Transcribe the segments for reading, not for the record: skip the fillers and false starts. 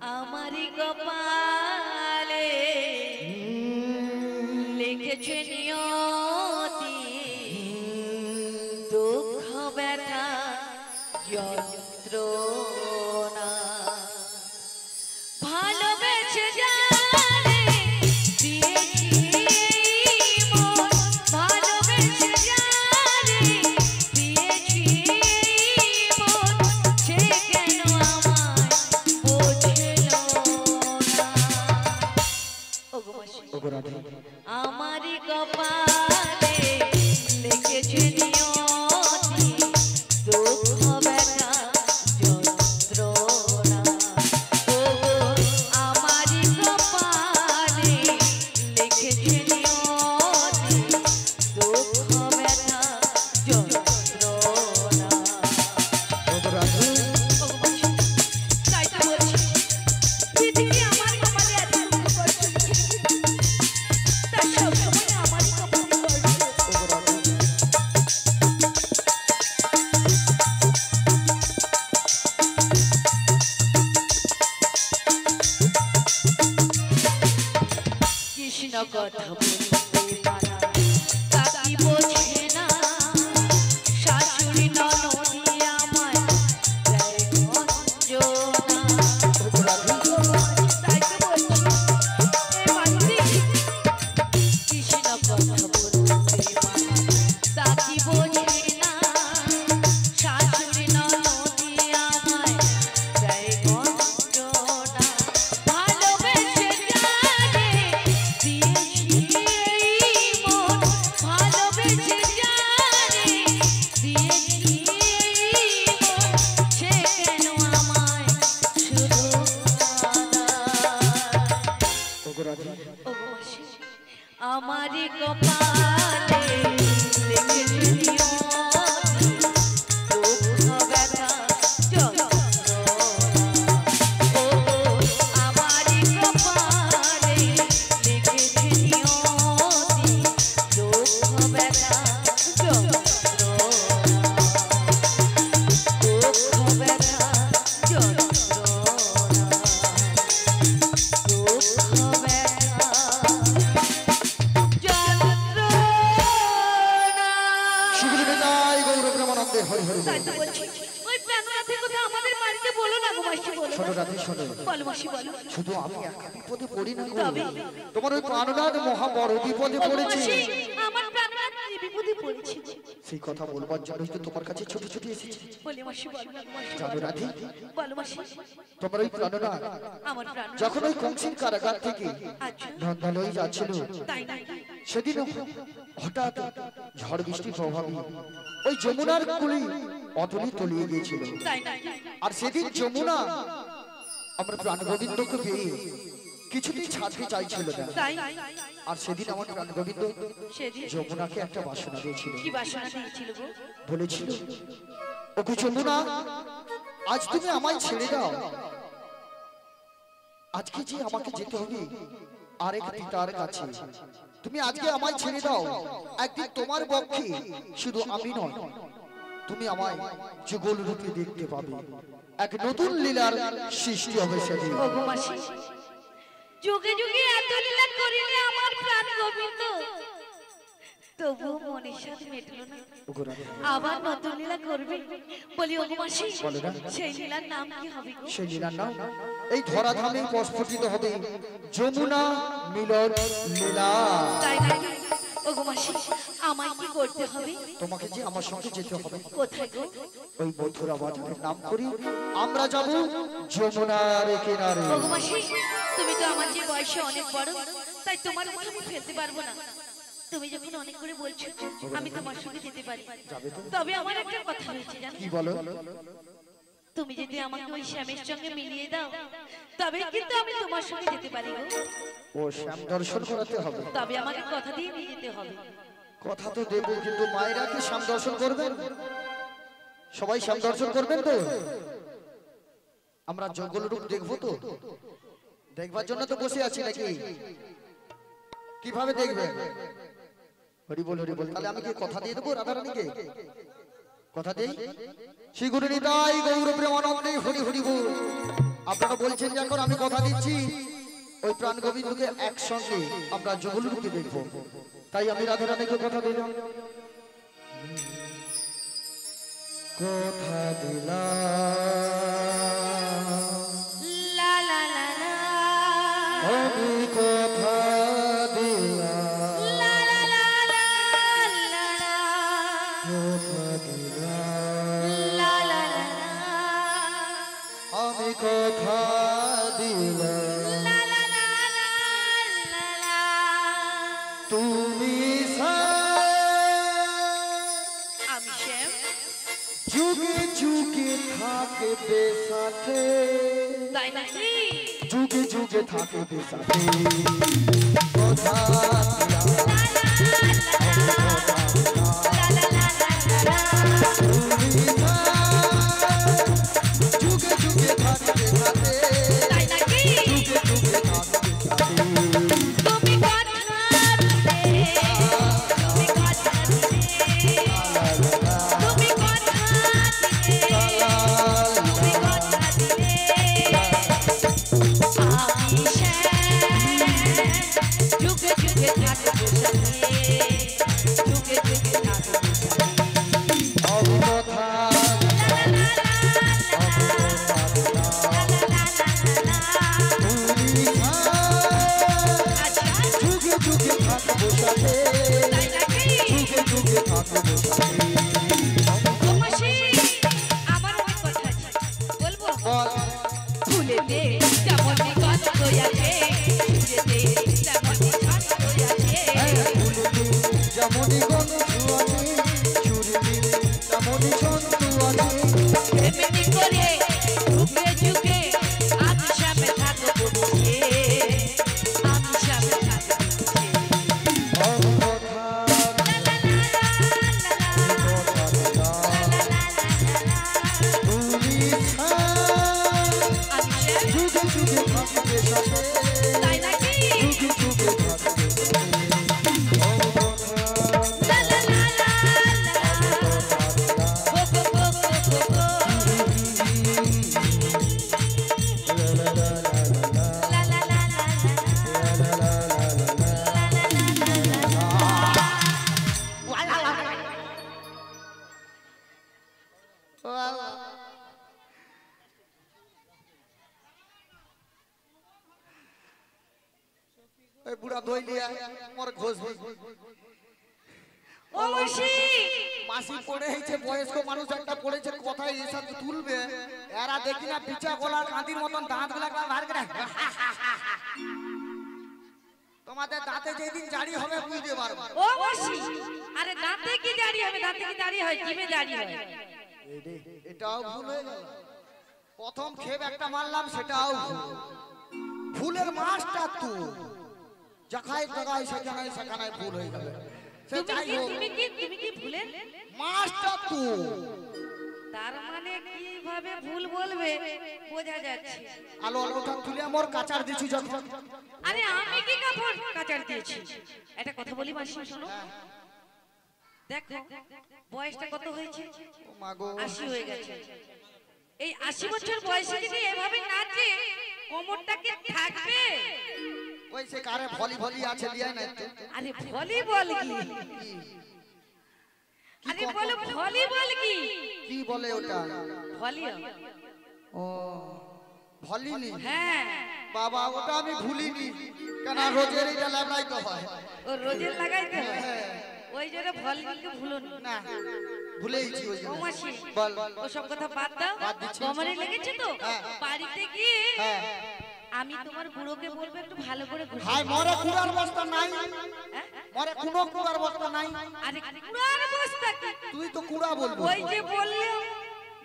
আমারি কপালে লিখেছে নিয়তি দুঃখ ব্যথা যন্ত্রণা ভালোবেসে জানে দিয়েছি মন ভালোবেসে জানে দিয়েছি মন সে কেন আমায় বোঝেল না ওগো মাসি আমারই কপালে লিখেছে নিয়তি দুঃখ ব্যথা যন্ত্রণা ওগো আমারই কপালে লিখেছে নিয়তি দুঃখ ব্যথা যন্ত্রণা ওগো মাসি তাই তো বলছি পৃথিবী আমার কপালে এত দুঃখ কষ্ট লিখেছে তা সব সময় আমারই কপালে কৃষ্ণ কথা বলতে পারা তা কি বোঝে না শাশুড়ি ননদি আমায় দেয় গঞ্জনা তাই তো বলছি এ মানছি কৃষ্ণ কথা বলতে পারা তা কি বোঝে না শাশুড়ি ননদি আমায় দেয় গঞ্জনা ভালোবেসে জানে দিয়েছি মন ভালোবেসে জানে দিয়েছি মন সে কেন আমায় শুধু আমারই কপালে লিখেছে নিয়তি দুঃখ ব্যথা যন্ত্রণা ওগো আমারই কপালে লিখেছে নিয়তি দুঃখ ব্যথা যন্ত্রণা দুঃখ ব্যথা যন্ত্রণা দুঃখ ব্যথা তাই তো বলছি ওই প্রাণনাথের কথা আমাদের বাড়িতে বলো না গো মাসি বলো শোনো রাধে শোনো বলো মাসি বলো শুধু আমি একা বিপদে পড়ি না গো তবে তোমার ওই প্রাণনাথ মহা বড় বিপদে পড়েছে মাসি আমার প্রাণনাথ এই বিপদে পড়েছে সেই কথা বলবার জন্যই তো তোমার কাছে ছোট ছোট এসেছি বলে মাসি বলো না মাসি জানো রাধে বলো মাসি তোমার ওই প্রাণনাথ আমার প্রাণনাথ যখন ওই কংসের কারাগার থেকে আচ্ছা নন্দালয়ে যাচ্ছিল তাই না সেদিন হঠাৎ ঝড় বৃষ্টির প্রভাবে ওই যমুনার কুলি অতলে তলিয়ে গিয়েছিল তাই না আর সেদিন যমুনা আমার প্রাণ গোবিন্দকে পেয়ে কিছুতেই ছাড়তে চাইছিল না তাই আর সেদিন আমার প্রাণ গোবিন্দ সেদিন যমুনাকে একটা বাসনা দিয়েছিল কি বাসনা দিয়েছিল গো বলেছিল ওকে যমুনা আজ তুমি আমায় ছেড়ে দাও আজকে যে আমাকে যেতে হবে আরেক পিতার কাছে তুমি আজকে আমায় ছেড়ে দাও একদিন তোমার পক্ষে শুধু আমি নয় তুমি আমায় যুগল রূপে দেখতে পাবে এক নতুন লীলার সৃষ্টি হবে সেদিন ওগো মাসি যুগে যুগে এত লীলা করিলে আমার প্রাণ গোবিন্দ তবু মনের সাথে মেটলো না আবার নতুন লীলা করবে বলি ওগো মাসি সেই লীলার নাম কি হবে গো সেই লীলার নাম এই ধরাধামে প্রস্ফুটিত হবে যমুনা মিলন লীলা তাই নাকি ওগো মাসি আমায় কি করতে হবে তোমাকে যে আমার সঙ্গে যেতে হবে কোথায় গো ওই মথুরা বাজারের নাম করি আমরা যাব যমুনার কিনারে ওগো মাসি তুমি তো আমার যে বয়সে অনেক বড় তাই তোমার মুখে আমি ফেলতে পারবো না তুমি যখন অনেক করে বলছো আমি তোমার সঙ্গে যেতে পারি তবে আমার একটা কথা রয়েছে জানো কি বলো তুমি যদি আমাকে ওই শ্যামের সঙ্গে মিলিয়ে দাও তবে কিন্তু আমি তোমার সঙ্গে যেতে পারি গো ও শ্যাম দর্শন করাতে হবে তবে আমাকে কথা দিয়ে নিয়ে যেতে হবে কথা তো দেবো কিন্তু মায়েরা কি শ্যাম দর্শন করবেন সবাই শ্যাম দর্শন করবেন তো আমরা জঙ্গল রূপ দেখবো তো দেখবার জন্য তো বসে আছি নাকি কিভাবে দেখবেন হরি বল তাহলে আমি কি কথা দিয়ে দেবো রাধা রানীকে কথা দেই শ্রী গুরু নিতাই গৌর প্রেমানন্দে হরি হরি বল আপনারা বলছেন যে এখন আমি কথা দিচ্ছি ওই প্রাণ গোবিন্দকে একসঙ্গে আমরা যুগলরূপে দেখব, তাই আমি রাধা রানীকে কথা দিলাম। কথা দিলাম লা লা লা লা আমি কথা দিলাম লা লা লা লা লা কথা দিলাম লা লা লা লা আমি কথা দিলাম লা লা লা লা লা তুমি আমি শ্যাম যুগে যুগে থাকবে সাথে, তাই নাকি? যুগে যুগে থাকবে সাথে কথা যুগে যুগে থাকবে সাথে, তাই নাকি? যুগে যুগে থাকবে সাথে। তুমি কথা দিলে, তুমি কথা দিলে, তুমি কথা দিলে, তুমি কথা দিলে, আমি শ্যাম যুগে যুগে থাকবো সাথে, যুগে যুগে থাকবো সাথে। আমি কথা তুমি আচ্ছা যুগে যুগে থাকবো সাথে, তাই নাকি? যুগে যুগে থাকবো সাথে। ও মাসি, আমার অনেক কথা আছে, বলবো? বল ফুলেতে যেমনই গন্ধ আছে, ফুলেতে তেমনই গন্ধ আছে। ফুলেতে যেমনই গন্ধ আছে, চুরিতে তেমনই ছন্দ আছে। এমনি করে যুগে যুগে আমি সামনে থাকবো বুঝে, আমি সামনে থাকবো বুঝে। আমি কথা তুমি আমি শ্যাম, যুগে যুগে থাকবে সাথে, তাই নাকি? যুগে যুগে থাকবে সাথে। আমি কথা লা লা লা লা লা, গো গো গো গো গো গো, লা লা লা লা লা। এই বুড়া দই নিয়ে মোর ঘোষ ও মাসি, মাসি পড়েছে, বয়স্ক মানুষ একটা পড়েছে, কথায় এসব তুলবে এরা দেখি না পিচা গলার কাঁদির মতন দাঁত গুলা বার করে। তোমাদের দাঁতে যেদিন জারি হবে বুঝতে পারবো। ও মাসি, আরে দাঁতে কি দাড়ি হবে? দাঁতে কি দাড়ি হয়? জিভে দাড়ি হয়। এটাও ভুল হয়ে গেল। প্রথম খেপ একটা মারলাম, সেটাও ভুল। ভুলের মাছটা তো জায়গায় জায়গায় সেখানে ভুল হয়ে গেল। সে যাই হোক, তুমি কি ভুলেন? মাছটা তো তার মানে কিভাবে ভুল বলবে বোঝা যাচ্ছে। আলো আলোটা তুলে আমার কাচার দিছি যখন। আরে আমি কি কাপড় কাচার দিয়েছি? একটা কথা বলি মাসি, শোনো। দেখো বয়সটা কত হয়েছে? ও মা গো, 80 হয়ে গেছে। এই 80 বছর বয়সে যদি এভাবে নাচে কোমরটাকে থাকবে? ওই সে কারে ভলি ভলি আছে লিয়া না একটু। আরে ভলিবল কি? আরে বলো ভলিবল কি? কি বলে ওটা? ভলি। ও ভলিনি? হ্যাঁ, বাবা ওটা আমি ভুলিনি, কেন রোজের এটা লাগাই তো হয়। ও রোজের লাগাইতে হয়, ওই জন্য ভলিবলকে ভুলো না ভুলেইছি ওই ও জন্য। মাসি, বল ওসব কথা বাদ দাও। বাদ দিচ্ছি। কোমরে লেগেছে তো? হ্যাঁ। বাড়িতে গিয়ে হ্যাঁ। আমি তোমার বুড়োকে বলবো একটু ভালো করে ঘুষি। হাই মরে কুড়ার বস্তা নাই, হ্যাঁ? মরে কোনো কুড়ার বস্তা নাই। আরে কুড়ার অবস্থা কি? তুই তো কুড়া বলবো। ওই যে বললে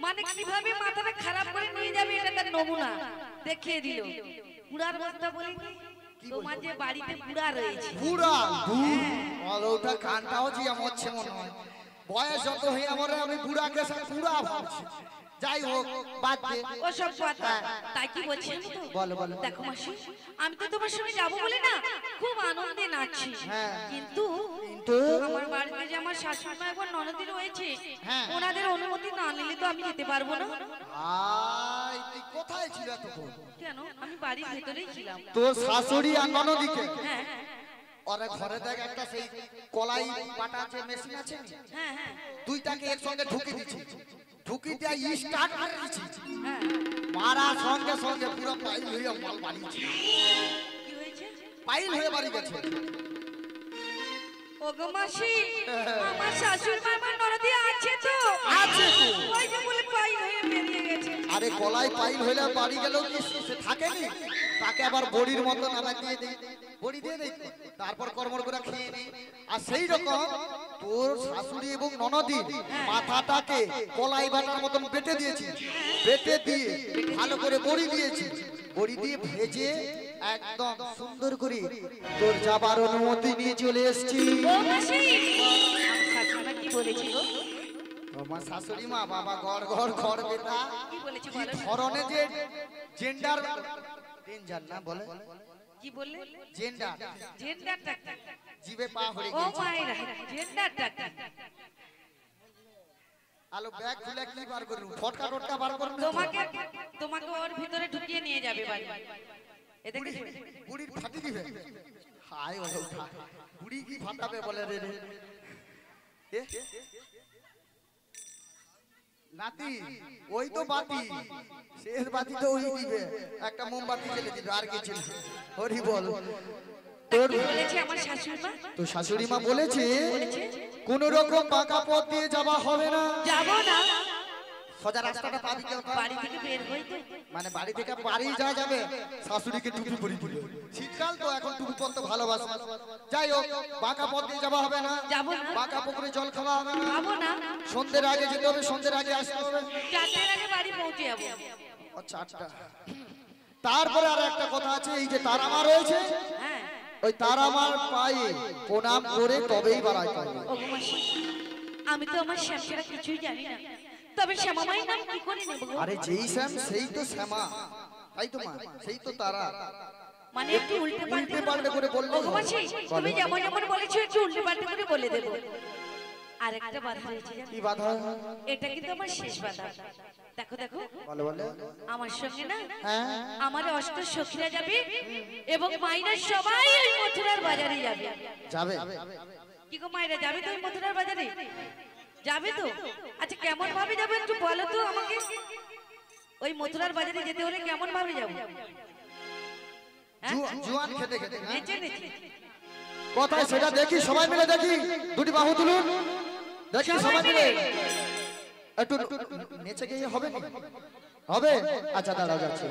মানে কিভাবে মাথাটা খারাপ করে নিয়ে যাবে এটা তার নমুনা দেখিয়ে দিল। কুড়ার বস্তা বলি কি? তোমার যে বাড়িতে কুড়া রয়েছে। কুড়া বল ওটা কানটাও যে মরছে মনে হয়। বয়স যত হয়ে আমরে আমি বুড়াকে সব কুড়া ভাবছি। যাই হোক বাদ দে ওসব কথা তাই কি বলছেন তো বলো বলো দেখো মাসি আমি তো তোমার সঙ্গে যাবো বলে না খুব আনন্দে নাচছি কিন্তু আমার বাড়িতে যে আমার শাশুড়ি মা এবং ননদি রয়েছে ওনাদের অনুমতি না নিলে তো আমি যেতে পারবো না। আই তুই কোথায় ছিল তখন? কেন আমি বাড়ির ভেতরেই ছিলাম। তোর শাশুড়ি আর ননদিকে হ্যাঁ ওরে ঘরে দেখ একটা সেই কলাই বাটা যে মেশিন আছে হ্যাঁ হ্যাঁ দুইটাকে একসঙ্গে ঢুকে দিছি, ঢুকি দিয়ে স্টার্ট করে দিছি, হ্যাঁ মারা সঙ্গে সঙ্গে পুরো পাইল হয়ে মাল বাড়িছে। কি হয়েছে? পাইল হয়ে বাড়ি গেছে। ওগো মাসি আমার শাশুড়ি মা আমার ননদি আছে তো? আছে তো। ওই যে বলে পাইল হয়ে বেরিয়ে গেছে। আরে কলাই পাইল হইলে বাড়ি গেল কি সে থাকেনি, তাকে আবার বড়ির মতো নামা দিয়ে দেই, বড়ি দিয়ে দেই, তারপর কর্মর করে খেয়ে নেই। আর সেই রকম তোর শাশুড়ি এবং ননদি মাথাটাকে কলাই বাটার মতন বেটে দিয়েছি, বেটে দিয়ে ভালো করে বড়ি দিয়েছি, বড়ি দিয়ে ভেজে একদম সুন্দর করে তোর যাবার অনুমতি নিয়ে চলে এসেছি। ও মাসি আমার শাশুড়ি মা কি বলেছিল? তোমার শাশুড়ি মা বাবা গড় গড় ঘর বেটা কি বলেছে কি বলো? ধরনের যে জেন্ডার ডেঞ্জার না বলে কি বললে? জেন্ডার জেন্ডারটা জিবে পা হয়ে ও গেছে। মায়েরা জেন্ডারটা আলো ব্যাগ খুলে কি বার করব, ফটকা টটকা বার করব তোমাকে তোমাকে ওর ভিতরে ঢুকিয়ে নিয়ে যাবে বাড়ি। এদিকে বুড়ির ফাটি দিবে। হায় ওরে উঠা, বুড়ি কি ফাটাবে বলে রে রে এ? নাতি ওই তো বাতি, শেষ বাতি তো ওই দিবে, একটা মোমবাতি জ্বেলে দিবে আর কিছু না। হরি বল। তোর কি বলেছে আমার শাশুড়ি মা? তো শাশুড়ি মা বলেছে কোন রকম বাঁকা পথ দিয়ে যাওয়া হবে না, যাবো না, সোজা রাস্তাটা পাবি কেউ বাড়ি থেকে বের হই তো মানে বাড়ি থেকে বাড়ি যাওয়া যাবে, শাশুড়িকে টুপি পরি দিবে, শীতকাল তো এখন টুপি পরতে ভালোবাসে। যাই হোক বাঁকা পথ দিয়ে যাওয়া হবে না, যাবো না, বাঁকা পুকুরে জল খাওয়া হবে না, যাবো না, সন্ধ্যের আগে যেতে হবে, সন্ধ্যের আগে আসতে হবে, 4টার আগে বাড়ি পৌঁছে যাবো। আচ্ছা আচ্ছা। তারপরে আর একটা কথা আছে, এই যে তারা মা রয়েছে হ্যাঁ ওই তারা মার পায়ে প্রণাম করে তবেই বাড়াই পাবে। ওগো মাসি আমি তো আমার শ্যাম ছাড়া কিছুই জানি না, তবে শ্যামা মায়ের নাম কি করে নেব গো? আরে যেই শ্যাম সেই তো শ্যামা, তাই তো মা, সেই তো তারা, মানে একটু উল্টে উল্টে পাল্টে করে বললে ওগো মাসি তুমি যেমন যেমন বলেছো একটু উল্টে পাল্টে করে বলে দেব। আর একটা বাধা রয়েছে জানো? কি বাধা? এটা কিন্তু আমার শেষ বাধা। দেখো দেখো বলো বলো। আমার সঙ্গে না হ্যাঁ আমার অষ্ট সখীরা যাবে এবং মাইরা সবাই ওই মথুরার বাজারে যাবে। যাবে? কি গো মাইরা যাবে তো ওই মথুরার বাজারে? যাবে তো? আচ্ছা কেমন ভাবে যাবে একটু বলো তো আমাকে। ওই মথুরার বাজারে যেতে হলে কেমন ভাবে যাবো? জুয়ান খেতে খেতে না? নেচে নেচে কোথায় সেটা দেখি, সবাই মিলে দেখি, দুটি বাহু তুলুন দেখি সবাই মিলে। একটু নেচে গিয়ে হবে না? হবে? আচ্ছা দাঁড়াও যাচ্ছে।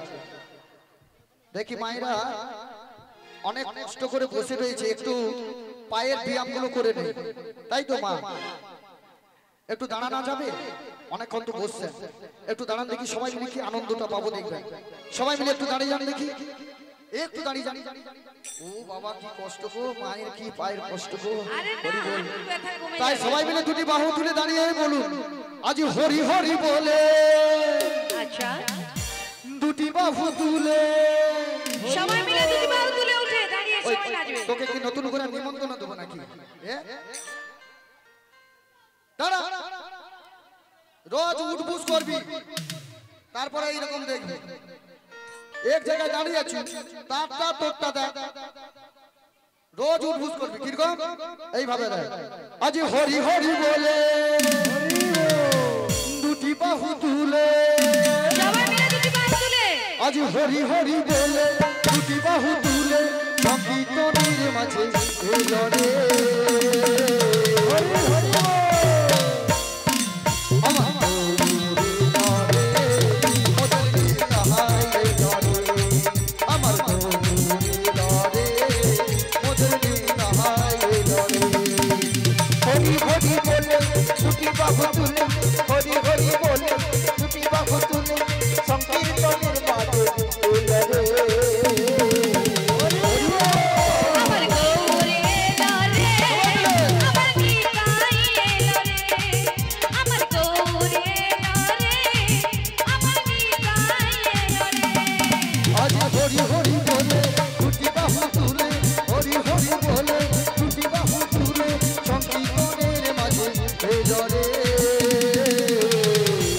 দেখি মায়েরা অনেক কষ্ট করে বসে রয়েছে, একটু পায়ের ব্যায়ামগুলো করে নেই, তাই তো মা? একটু দাঁড়ানো যাবে? অনেকক্ষণ তো বসছেন, একটু দাঁড়ান দেখি, সবাই মিলে কি আনন্দটা পাবো দেখবেন। সবাই মিলে একটু দাঁড়িয়ে যান দেখি, একটু দাঁড়িয়ে যান। ও বাবা কি কষ্ট গো, মায়ের কি পায়ের কষ্ট গো। আরে না হাঁটুর ব্যথা কমে তাই যাবে। সবাই মিলে দুটি বাহু তুলে দাঁড়িয়ে বলুন আজ হরি হরি বলে, আচ্ছা দুটি বাহু তুলে। সবাই মিলে দুটি বাহু তুলে উঠে দাঁড়িয়ে ওই, সবাই নাচবে। তোকে কি নতুন করে নিমন্ত্রণ দেবো নাকি? দাঁড়া, রোজ উঠবুস করবি, তারপরে এইরকম দেখবি এক জায়গায় দাঁড়িয়ে আছি, তারটা তোরটা দেখ, রোজ উঠবুস করবি কিরকম এইভাবে দেখ। আজ হরি হরি বলে দুটি বাহু তুলে, সবাই মিলে দুটি বাহু তুলে। আজ হরি হরি বলে দুটি বাহু তুলে, সংকীর্তনের মাঝে এলো রে হরি হরি বল। আমার গৌরী নরে মোদের নিতাহাই নরে, আমার গৌরী নরে মোদের নিতাহাই নরে। হরি হরি বলে দুটি বাহু তুলে, হরি হরি বলে দুটি বাহু তুলে, সংকীর্তনের মাঝে এলো রে। আমার গৌরে নরে হরি বলে দুটি বাহু তুলে হরি হরি বলে দুটি বাহু তুলে সংকীর্তনের মাঝে এলো রে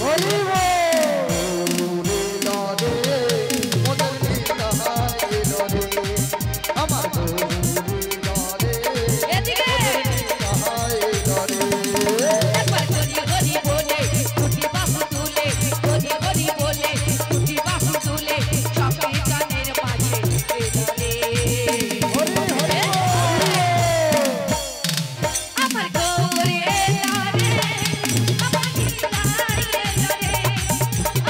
হরি বল এলো রে মোদের নিতাই এলো রে আমার গৌর এলো রে এদিকে নিতাই এলো রে একবার হরি হরি বলে দুটি বাহু তুলে হরি হরি বলে দুটি বাহু তুলে সংকীর্তনের মাঝে এলো রে আমার গৌর এলো রে আমার নিতাই এলো রে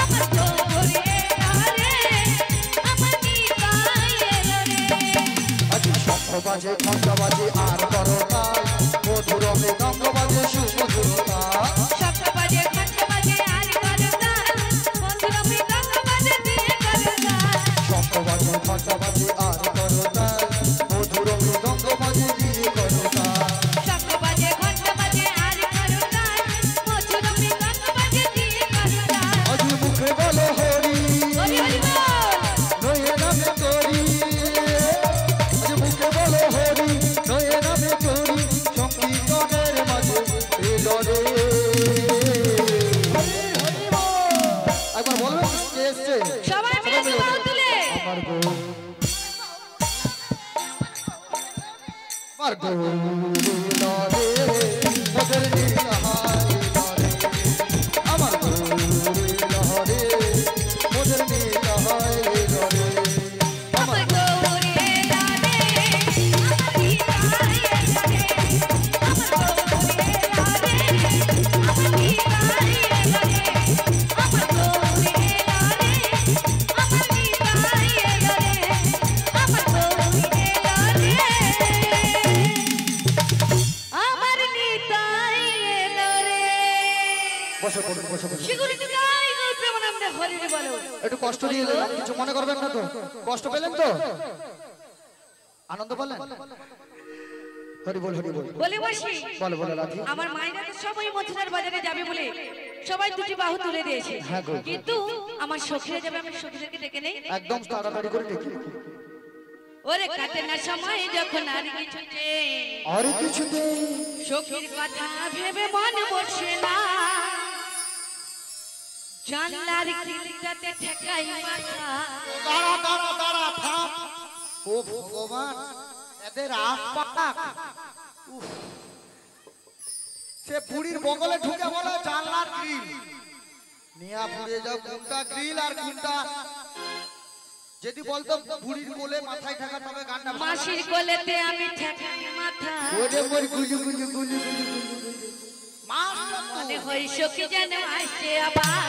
আমার গৌর এলো রে আমার নিতাই এলো রে আজ শঙ্খ বাজে ঘণ্টা বাজে আর করো তাল মধুর মৃদঙ্গ বাজে সুমধুর তাল শঙ্খ বাজে ঘণ্টা বাজে আর করতাল মধুর মৃদঙ্গ বাজে দিয়ে করতাল শঙ্খ বাজে ঘণ্টা বাজে আর করো তাল মধুর মৃদঙ্গ বাজে দিয়ে করো তাল শঙ্খ বাজে ঘণ্টা বাজে আর করতাল মধুর মৃদঙ্গ বাজে দিয়ে করতাল আজ মুখে বলো হরি হরি হরি বল নয়ে নামে করি আজ মুখে বলো হরি নয়ে নামে করি সংকীর্তনের মাঝে এলো রে একবার বলবেন কে এসছে সবাই মিলে দুবাহু তুলে আমার গৌর আমার গৌর এলো রে মোদের নিতাই এলো রে আমার গৌর এলো রে মোদের নিতাই এলো রে আমার গৌর এলো রে আমার নিতাই এলো রে আমার গৌর এলো রে আমার নিতাই এলো রে আমার গৌর এলো রে আমার নিতাই এলো রে আমার গৌর এলো রে আমার নিতাই এলো রে বসে পড়ুন বসে পড়ুন সিকিউরিটি গাই গো প্রেমানন্দে হরি রে বলো একটু কষ্ট দিয়ে এলাম কিছু মনে করবেন না তো কষ্ট পেলেন তো আনন্দ পেলেন হরি বল হরি বল বলে বসি বলো বলো রাধি আমার মায়েরা তো সবাই মথুরার বাজারে যাবে বলে সবাই দুটি বাহু তুলে দিয়েছে হ্যাঁ গো। কিন্তু আমার সখীরা যাবে আমি সখীদেরকে ডেকে নেই একদম তাড়াতাড়ি করে দেখি ওরে কাটে না সময় যখন আর কিছুতে আর কিছুতে সখীর কথা ভেবে মন বসে না জানলার খিলটাতে ঠেকাই মাথা দাঁড়া দাঁড়া দাঁড়া থাম ও ভগবান এদের আপাক সে বুড়ির বগলে ঢুকে বলে জানলার গ্রিল নিয়া পুড়ে যাও কোনটা গ্রিল আর কোনটা যদি বলতো বুড়ির কোলে মাথায় ঠেকা তবে গানটা মাসির কোলেতে আমি ঠেকাই মাথা ওরে মোর গুজু গুজু গুজু গুজু মনে হয় সখী যেন আসছে আবার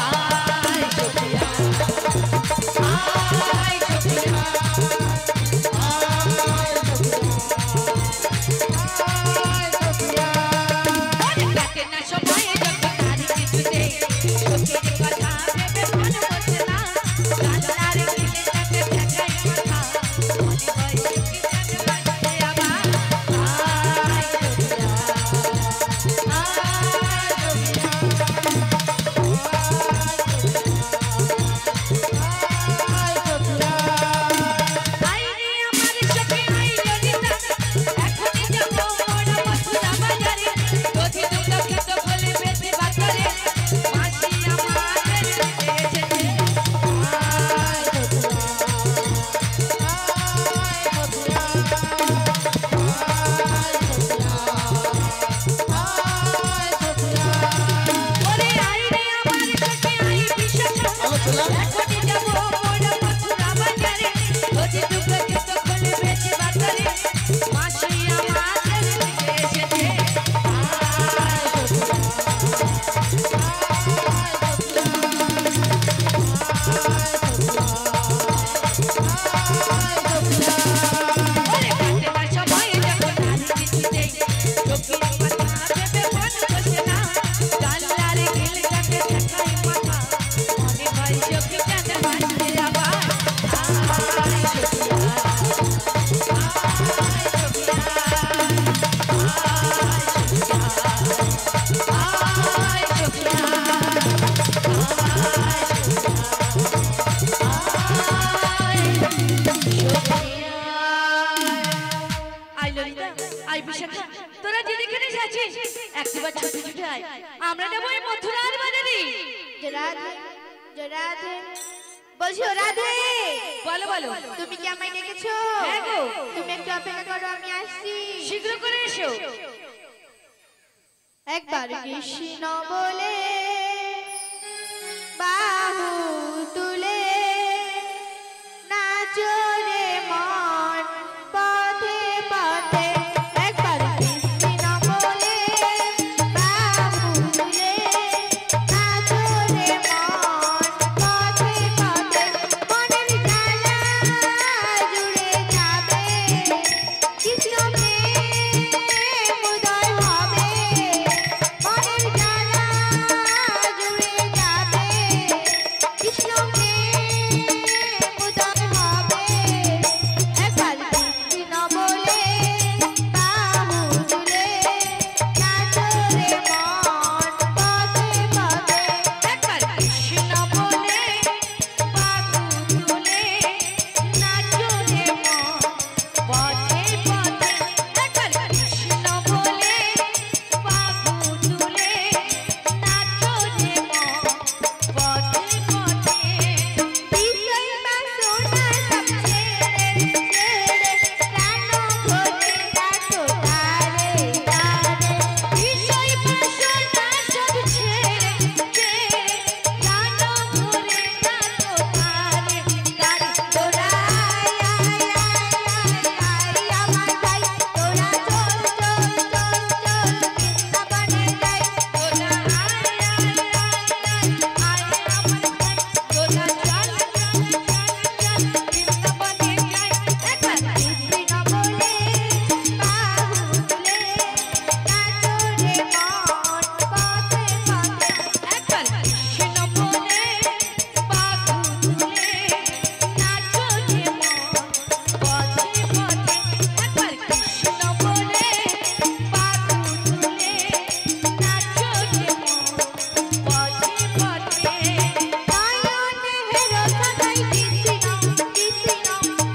আয় সখিয়া আয় সখিয়া ওরে কাটে না সময় যখন আর কিছুতে সখীর কথা ভেবে মন বসে না জানলার খিলটাতে ঠেকাই মাথা মনে হয় সখী যেন আসছে আবার আয় সখিয়া বিশাখা তোরা যেখানে আছিস একবার ছোট ছোট আয় আমরা যাবো এই মথুরার বাজারে। রাধে রাধে বলছি ও রাধে বলো বলো তুমি কি আমায় ডেকেছো? হ্যাঁ গো। তুমি একটু অপেক্ষা করো আমি আসছি। শীঘ্র করে এসো। একবার কৃষ্ণ বলে বাহু তুলে নাচো রে মন পথে পথে। একবার কৃষ্ণ বলে বাহু তুলে নাচো রে মন পথে পথে। মনের জ্বালা জুড়ে যাবে কৃষ্ণ প্রেম উদয় হবে। মনের জ্বালা জুড়ে যাবে কৃষ্ণ প্রেম উদয় হবে। একবার কৃষ্ণ বলে বাহু তুলে নাচো রে মন পথে পথে। একবার কৃষ্ণ বলে বাহু তুলে নাচো রে মন পথে পথে। একবার কৃষ্ণ বলে বাহু তুলে নাচো রে মন পথে পথে। বিষয় বাসনা সব ছেড়ে ছেড়ে প্রাণ ভরে নাচো তারে তারে। বিষয় বাসনা সব ছেড়ে ছেড়ে প্রাণ ভরে নাচো তারে তারে। তোরা আয় আয় আয় আয় আমার ভাই তোরা চল চল চল চল বৃন্দাবনে যাই। তোরা আয় আয় আয় আয় আয় আমার ভাই তোরা চল চল চল চল বৃন্দাবনে যাই। একবার কৃষ্ণ বলে বাহু তুলে নাচো রে মন পথে পথে। একবার কৃষ্ণ বলে বাহু তুলে নাচো রে মন পথে পথে। একবার কৃষ্ণ বলে বাহু তুলে নাচো রে মন পথে পথে। নয়নে হেরো সদাই কৃষ্ণ কৃষ্ণ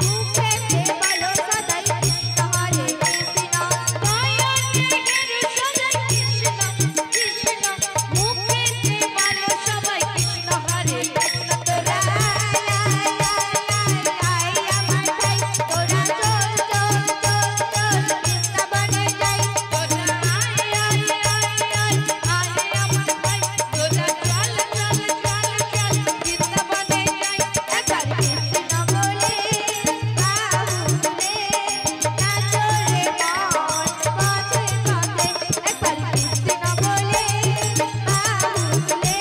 মুখেতে বলো সদাই কৃষ্ণ হরে কৃষ্ণ। নয়নের সদাই কৃষ্ণ কৃষ্ণ মুখেতে বলো সবাই কৃষ্ণ হরে কৃষ্ণ। তোরা আয় আয় আয় আয় আমার ভাই তোরা চল চল চল চল বৃন্দাবনে যাই। তোরা আয় আয় আয় আয় আয় আমার ভাই তোরা চল চল চল চল বৃন্দাবনে যাই। একবার কৃষ্ণ বলে বাহু তুলে নাচো রে মন পথে পথে। একবার কৃষ্ণ বলে বাহু তুলে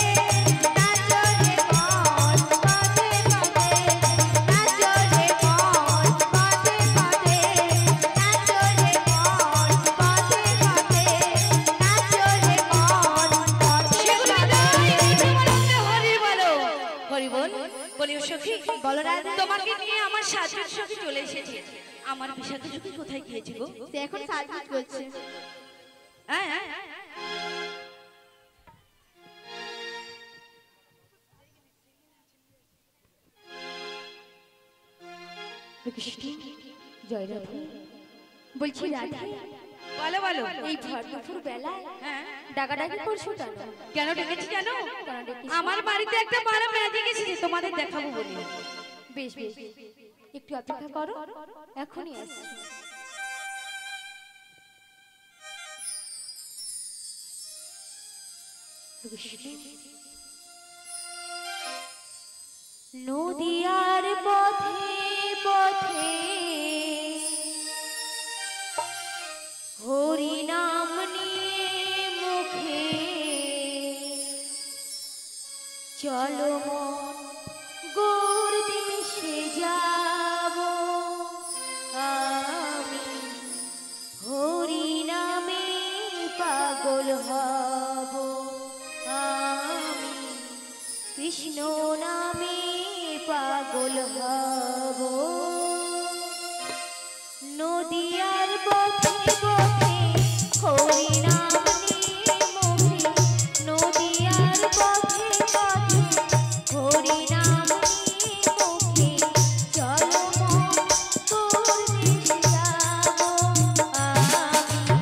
নাচো রে মন পথে পথে। নাচো রে মন পথে পথে। নাচো রে মন পথে পথে। নাচো রে মন পথে সেগুলো পথে। হরি বলো হরি বল বলিও সখী বলো রাধা। তোমাকে নিয়ে আমার সাজুর সখী চলে এসেছে। আমার বিশাখা সখী কোথায় গিয়েছে গো? সে এখন সাজগোজ করছে। হ্যাঁ হ্যাঁ জয় রাধে বলছি রাধে বলো বলো এই ভর দুপুর বেলায় হ্যাঁ ডাকাডাকি করছো কেন? কেন ডেকেছি জানো? কেন ডেকেছো? আমার বাড়িতে একটা বড় ম্যাজিক এসেছে তোমাদের দেখাবো বলে। বেশ বেশ একটু অপেক্ষা করো এখনই আসছি। নদিয়ার পথে পথে হরি নাম নিয়ে মুখে চলো মন গৌর দেশে যাব আমি হরি নামে পাগল হব আমি কৃষ্ণ নামে পাগল হব নদিয়ার পথে পথে হরি নাম নিয়ে মুখে নদিয়ার পথে পথে হরি নাম নিয়ে মুখে চলো মন গৌর দেশে যাব আমি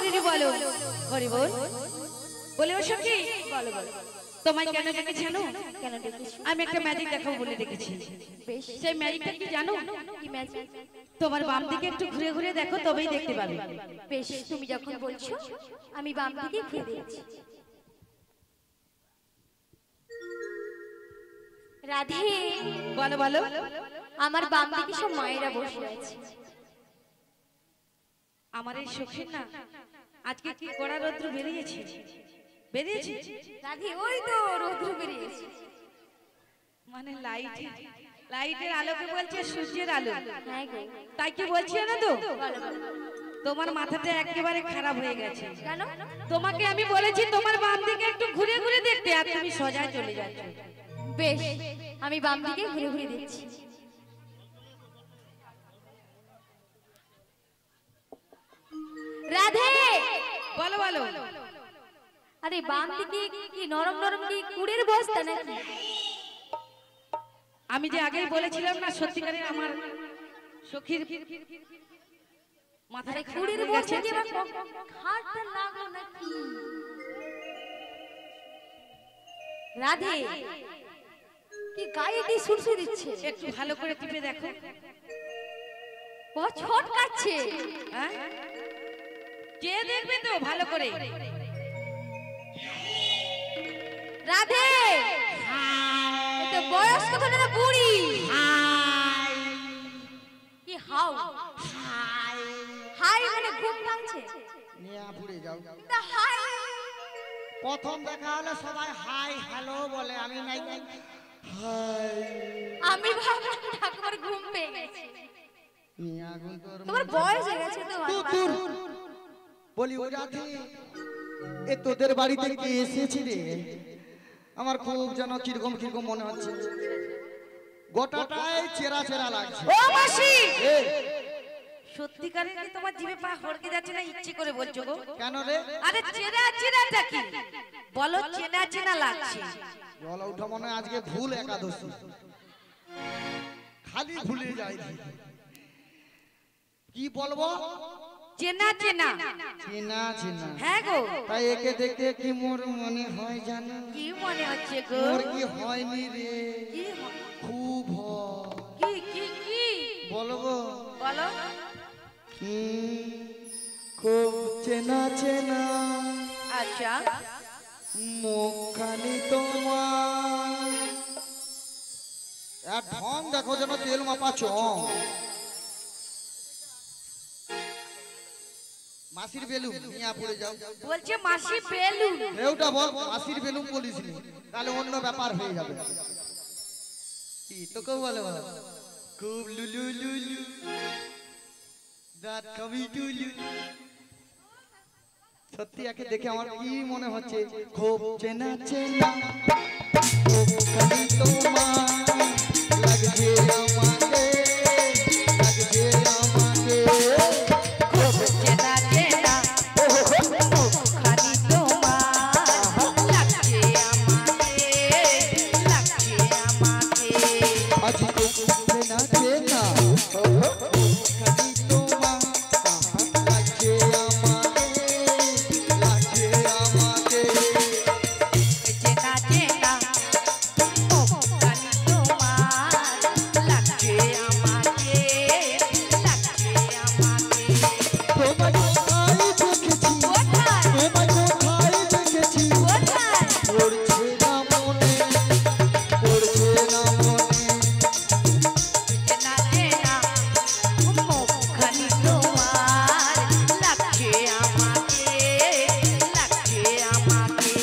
হরিরে বলো হরি বল বলে ও সখী বলো বলো তোমায় কেন ডেকেছি জানো? কেন ডেকেছো? আমি একটা ম্যাজিক দেখাবো বলে ডেকেছি। বেশ, সেই ম্যাজিকটা কি জানো? কি ম্যাজিক? তোমার বাম দিকে একটু ঘুরে ঘুরে দেখো তবেই দেখতে পাবে। বেশ, তুমি যখন বলছো আমি বাম দিকে ঘুরে দিচ্ছি। রাধে, বলো বলো। আমার বাম দিকে সব মায়েরা বসে আছে। আমার এই সখীর না আজকে কি কড়া রৌদ্র বেরিয়েছে বেরিয়েছে রাধে, ওই তো রৌদ্র বেরিয়েছে। মানে লাইটের আলোকে বলছে সূর্যের আলো। হ্যাঁ গো, তাই কি বলছি না তো বলো বলো। তোমার মাথাটা একেবারে খারাপ হয়ে গেছে। কেন? তোমাকে আমি বলেছি তোমার বাম দিকে একটু ঘুরে ঘুরে দেখতে আর তুমি সোজা চলে যাচ্ছ। বেশ, আমি বাম দিকে ঘুরে ঘুরে দিচ্ছি। রাধে, বলো বলো। আরে বাম দিকে কি নরম নরম কি কুড়ের বস্তা নাকি? আমি যে আগেই বলেছিলাম না সত্যিকারের আমার সখীর মাথায় আরে কুড়ির কুড়ের বস্তা বস্তা কি আমার হাতটা লাগলো নাকি? রাধে, কি গায়ে দিয়ে সুরসুর দিচ্ছে? একটু ভালো করে টিপে দেখো। ও ছটকাচ্ছে। হ্যাঁ কে দেখবে তো ভালো করে। রাধে, এ তো বয়স কত না বুড়ি। কি হাউ হাই মানে ঘুম ভাঙছে। নিয়া পুড়ে যাও। তা হাই প্রথম দেখা হলে সবাই হাই হ্যালো বলে, আমি নাই নাই হাই আমি ভাবলাম ঠাকুমার ঘুম পেয়ে গেছে। নিয়া গুন তোর তোমার বয়স হয়ে গেছে তো। দূর বলি ও রাধে, এ তোদের বাড়িতে কে এসেছে রে? আমার খুব যেন কিরকম কিরকম মনে হচ্ছে, গোটাটাই চেরা চেরা লাগছে। ও মাসি, এ, সত্যিকারের কি তোমার জিভে পা হড়কে যাচ্ছে না ইচ্ছে করে বলছো গো? কেন রে? আরে চেনা চেনাটা কি বলো? চেনা চেনা লাগছে। বলা উঠা মনে হয় আজকে ভুল একাদশী, খালি ভুলে যাই। কি বলবো? চেনা চেনা। চেনা চেনা। হ্যাঁ গো, তাই একে দেখতে কি মোর মনে হয় জানো? কি মনে হচ্ছে গো? মোর কি হয়নি রে? কি হ- খুব হয়। কি কি কি বলবো? বলো। খুব চেনা চেনা আচ্ছা, মুখখানি তোমার, আর ঢং দেখো যেন তেল মাপা চং। মাসির বেলুম নিয়া পড়ে যাও। বলছে মাসি বেলুন। এওটা বল, মাসির বেলুম বলিস নি, তাহলে অন্য ব্যাপার হয়ে যাবে। কি তোকে বলে বল, খুব লুলু লুলু দাঁত কবি টুলু। সত্যি একে দেখে আমার কি মনে হচ্ছে, খুব চেনা চেনা মুখখানি তোমার, লাগছে আমাকে, লাগছে আমাকে। খুব চেনা চেনা মুখখানি তোমার, লাগছে আমাকে, লাগছে আমাকে। আজ খুব চেনা চেনা মুখখানি তোমার, লাগছে আমাকে, লাগছে আমাকে। চেনা চেনা মুখখানি তোমার, লাগছে আমাকে, লাগছে আমাকে। তোমায় কোথায় দেখেছি, কোথায়? তোমায় কোথায় দেখেছি, কোথায়? পড়ছে না মনে, পড়ছে না মনে। চেনা চেনা মুখখানি তোমার, লাগছে আমাকে, লাগছে আমাকে।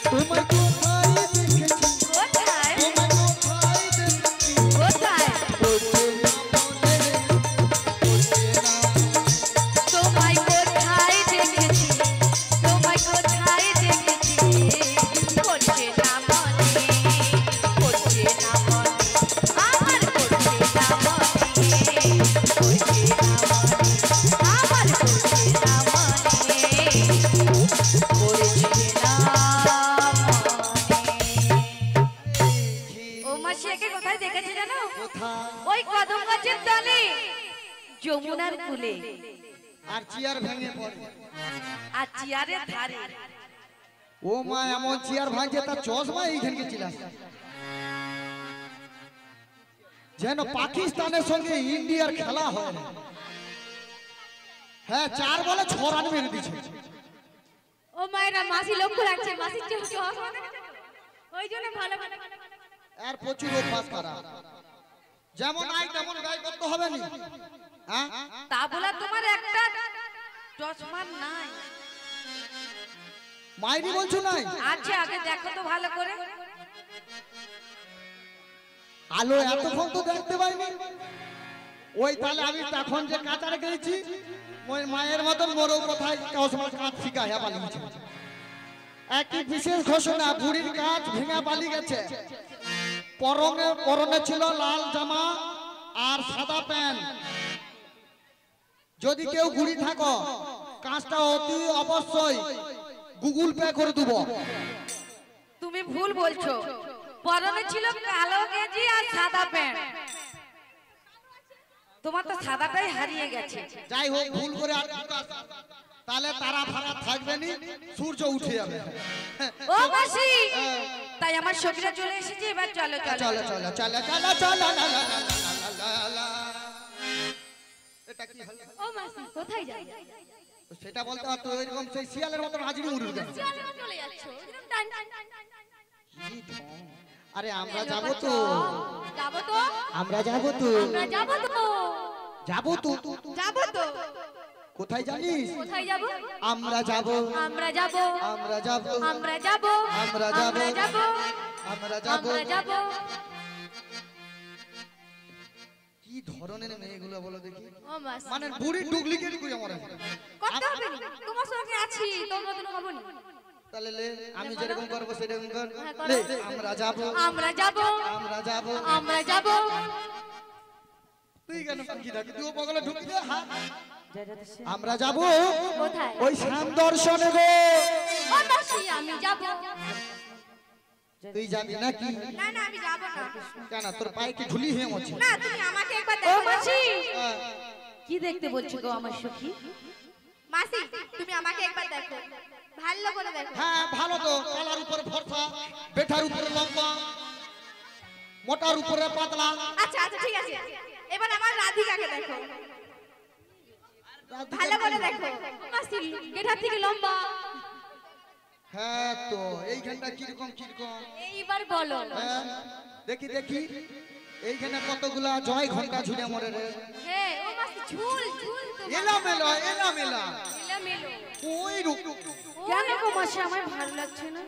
তোমায় কোথায় দেখেছি, কোথায়? তোমায় কোথায় দেখেছি, কোথায়? পড়ছে না মনে, পড়ছে না। তোমায় কোথায় দেখেছি, তোমায় কোথায় দেখেছি, পড়ছে না মনে, পড়ছে না মনে, আমার পড়ছে না মনে, পড়ছে না মনে, আমার পড়ছে না মনে, পড়ছে না মনে। ও মাসি একে কোথায় দেখেছি জানো? কোথায়? ওই কদম গাছের তলে, যমুনার কূলে। আর চেয়ার ভেঙে পড়ে। আর চেয়ারের ধারে ও মা এমন চেয়ার ভাঙছে তার চশমা এইখানকে চিলাস যেন পাকিস্তানের সঙ্গে ইন্ডিয়ার খেলা হয়। হ্যাঁ 4 বলে 6 রান মেরে দিয়েছে। ও মায়েরা মাসি লক্ষ্য রাখছে মাসির চশমা ওই জন্য ভালো ভালো আর প্রচুর অভ্যাস করা যেমন আই তেমন গাই করতে হবে না। হ্যাঁ তা বলে তোমার একটা চশমা নাই? মাইরি বলছো নাই? আচ্ছা আগে দেখো তো ভালো করে। আলো এতক্ষণ তো দেখতে পাইনি। ওই তাহলে আমি তখন যে কাঁচারে গেছি ওই মায়ের মতন মোরও কোথায় চশমার কাঁচ ফিকা হ্যাঁ পালিয়েছে। একই বিশেষ ঘোষণা বুড়ির কাঁচ ভেঙে পালিয়ে গেছে। পরনে ছিল লাল জামা আর সাদা প্যান্ট। যদি কেউ ঘুরি থাকো কাঁচটা অতি অবশ্যই গুগল পে করে দেব। তুমি ভুল বলছো, পরনে ছিল কালো গেঞ্জি আর সাদা প্যান্ট। তোমার তো সাদাটাই হারিয়ে গেছে। যাই হোক ভুল করে আর তাহলে তারা ফারা থাকবে নি, সূর্য উঠে যাবে। ও মাসি, তাই আমার সখীরা চলে এসেছে, এবার চলো চলো চলো চলো চলো চলো চলো লা, লা, লা, লা, লা, লা। এটা কি হলো? ও মাসি কোথায় যাই সেটা বলতে পারতো এরকম সেই শিয়ালের মতন হাজিরি উড়ে গেল। চলে যাচ্ছ টান টান টান টান আরে আমরা যাবো তো, যাবো তো আমরা যাবো তো, আমরা যাবো তো যাবো তো। যাবো তো কোথায় জানিস? কোথায় যাবো? আমরা যাবো, আমরা যাবো আমরা যাবো, আমরা যাবো আমরা যাবো, আমরা যাবো আমরা যাবো। আমরা যাবো। কি ধরনের মেয়েগুলো বলো দেখি? ও মাসি মানে বুড়ি ডুপ্লিকেট কই আমার। করতে হবে না, তোমার সঙ্গে আছি, তোর মতন হবো না। তাহলে লে আমি যেরকম করব সেরকম কর। হ্যাঁ, করো। লে আমরা যাবো, আমরা যাবো আমরা যাবো, আমরা যাবো। তুই কেন পাখি ডাকি? তুই বগলে ঢুকি দে। হ্যাঁ আমরা যাবো কোথায়? ওই শ্যাম দর্শনে গো। ও মাসি আমি যাবো। তুই যাবি নাকি? না না আমি যাবো না। কেন তোর পায়ে কি ঝুলি হয়ে আছে? না তুমি আমাকে একবার ও দেখো। মাসি, হ্যাঁ, কি দেখতে বলছো গো আমার সখী? মাসি তুমি আমাকে একবার দেখো, ভালো করে দেখো। হ্যাঁ ভালো তো। কালার উপরে ফর্সা, বেঠার উপরে লম্বা, মোটার উপরে পাতলা। আচ্ছা আচ্ছা ঠিক আছে, এবার আমার রাধিকাকে দেখো, ভালো করে দেখো। মাসি গেঠার থেকে লম্বা। হ্যাঁ তো এইখানটা কিরকম কিরকম? এইবার বলো। হ্যাঁ দেখি দেখি এইখানে কতগুলা জয় ঘন্টা ঝুলে মরে রে। হ্যাঁ ও মাসি ঝুল ঝুল তো এলামেলা এলামেলা। এলোমেলো। ওই রূপ কেন গো মাসি, আমার ভালো লাগছে না।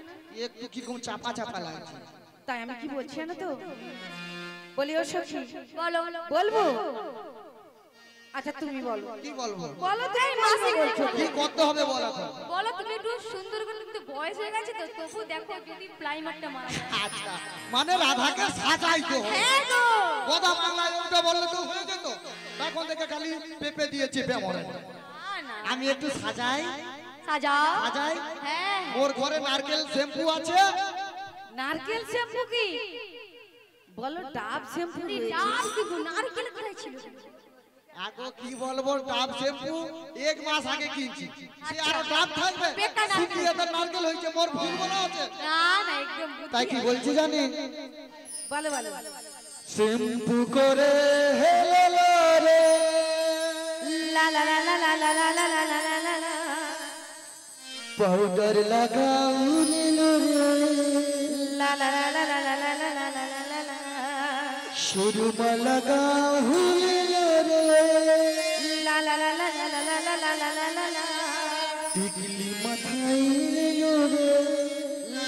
একটু কিরকম চাপা চাপা লাগছে। তাই আমি কি বলছি না তো, বলি ও সখী বলো বলবো? আচ্ছা তুমি বলো, কি বলবো? বলো তুমি মাসি বলছো কি করতে হবে বল এখন? বলো তুমি একটু সুন্দর করে, কিন্তু বয়স হয়ে গেছে তো, তবু দেখো যদি প্রাইমারটা মারা যায়। আচ্ছা মানে রাধাকে সাজাইতে হবে। হ্যাঁ গো কথা বাংলায় ওটা বললে তো হয়ে যেত। তখন থেকে খালি পেপে দিয়ে চেপে মরে। না না আমি একটু সাজাই সাজাও। সাজাই। হ্যাঁ ওর ঘরে নারকেল শ্যাম্পু আছে। নারকেল শ্যাম্পু কি বলো? ডাব শ্যাম্পু ডাব কি নারকেল কোথায় ছিল? আগো কি বলবো, ডাব শ্যাম্পু 1 মাস আগে কিনছি। সে আরো ডাব থাকবে? বেকার নারকেল। শুকিয়ে তো নারকেল হয়েছে, মোর ভুল বলা আছে। না না একদম বুদ্ধি তাই কি আছে। বলছি জানি? বলো বলো। শ্যাম্পু করে হেলো রে, লা লা লা লা লা লা লা লা লা লা লা লা। পাউডার লাগাও নীলো রে, লা লা লা লা লা লা লা লা লা লা লা লা লা। সুরমা লাগাও নীলো রে, লা লা লা লা লা লা লা লা লা লা লা লা। টিকলি মাথায় নীলো রে,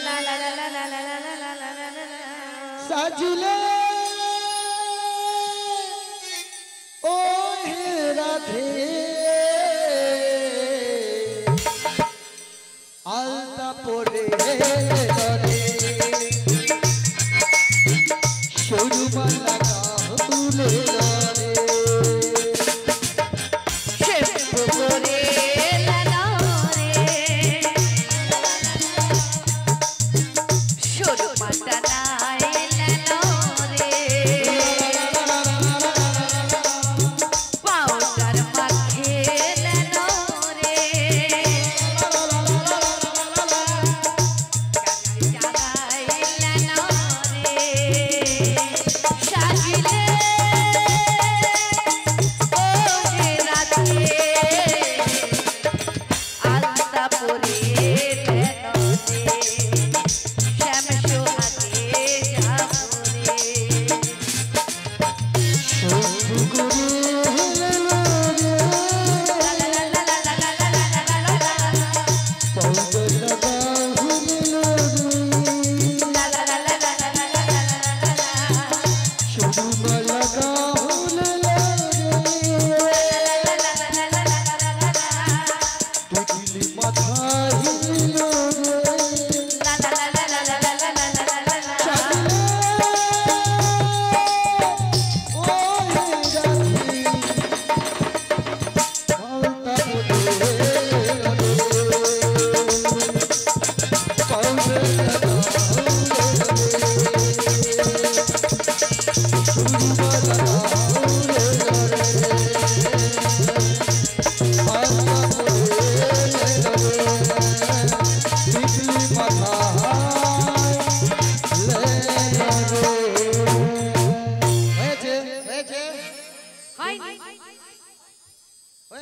লা লা লা লা লা লা লা লা লা লা লা লা। সাজলে ও হে রাধে, আলতা পরে রে, সুরমা লাগাও তুলে রে, শ্যাম্পু করে লা লা রে, সুরমা টানায় লা লা রে, পাউডার মাখে লা লা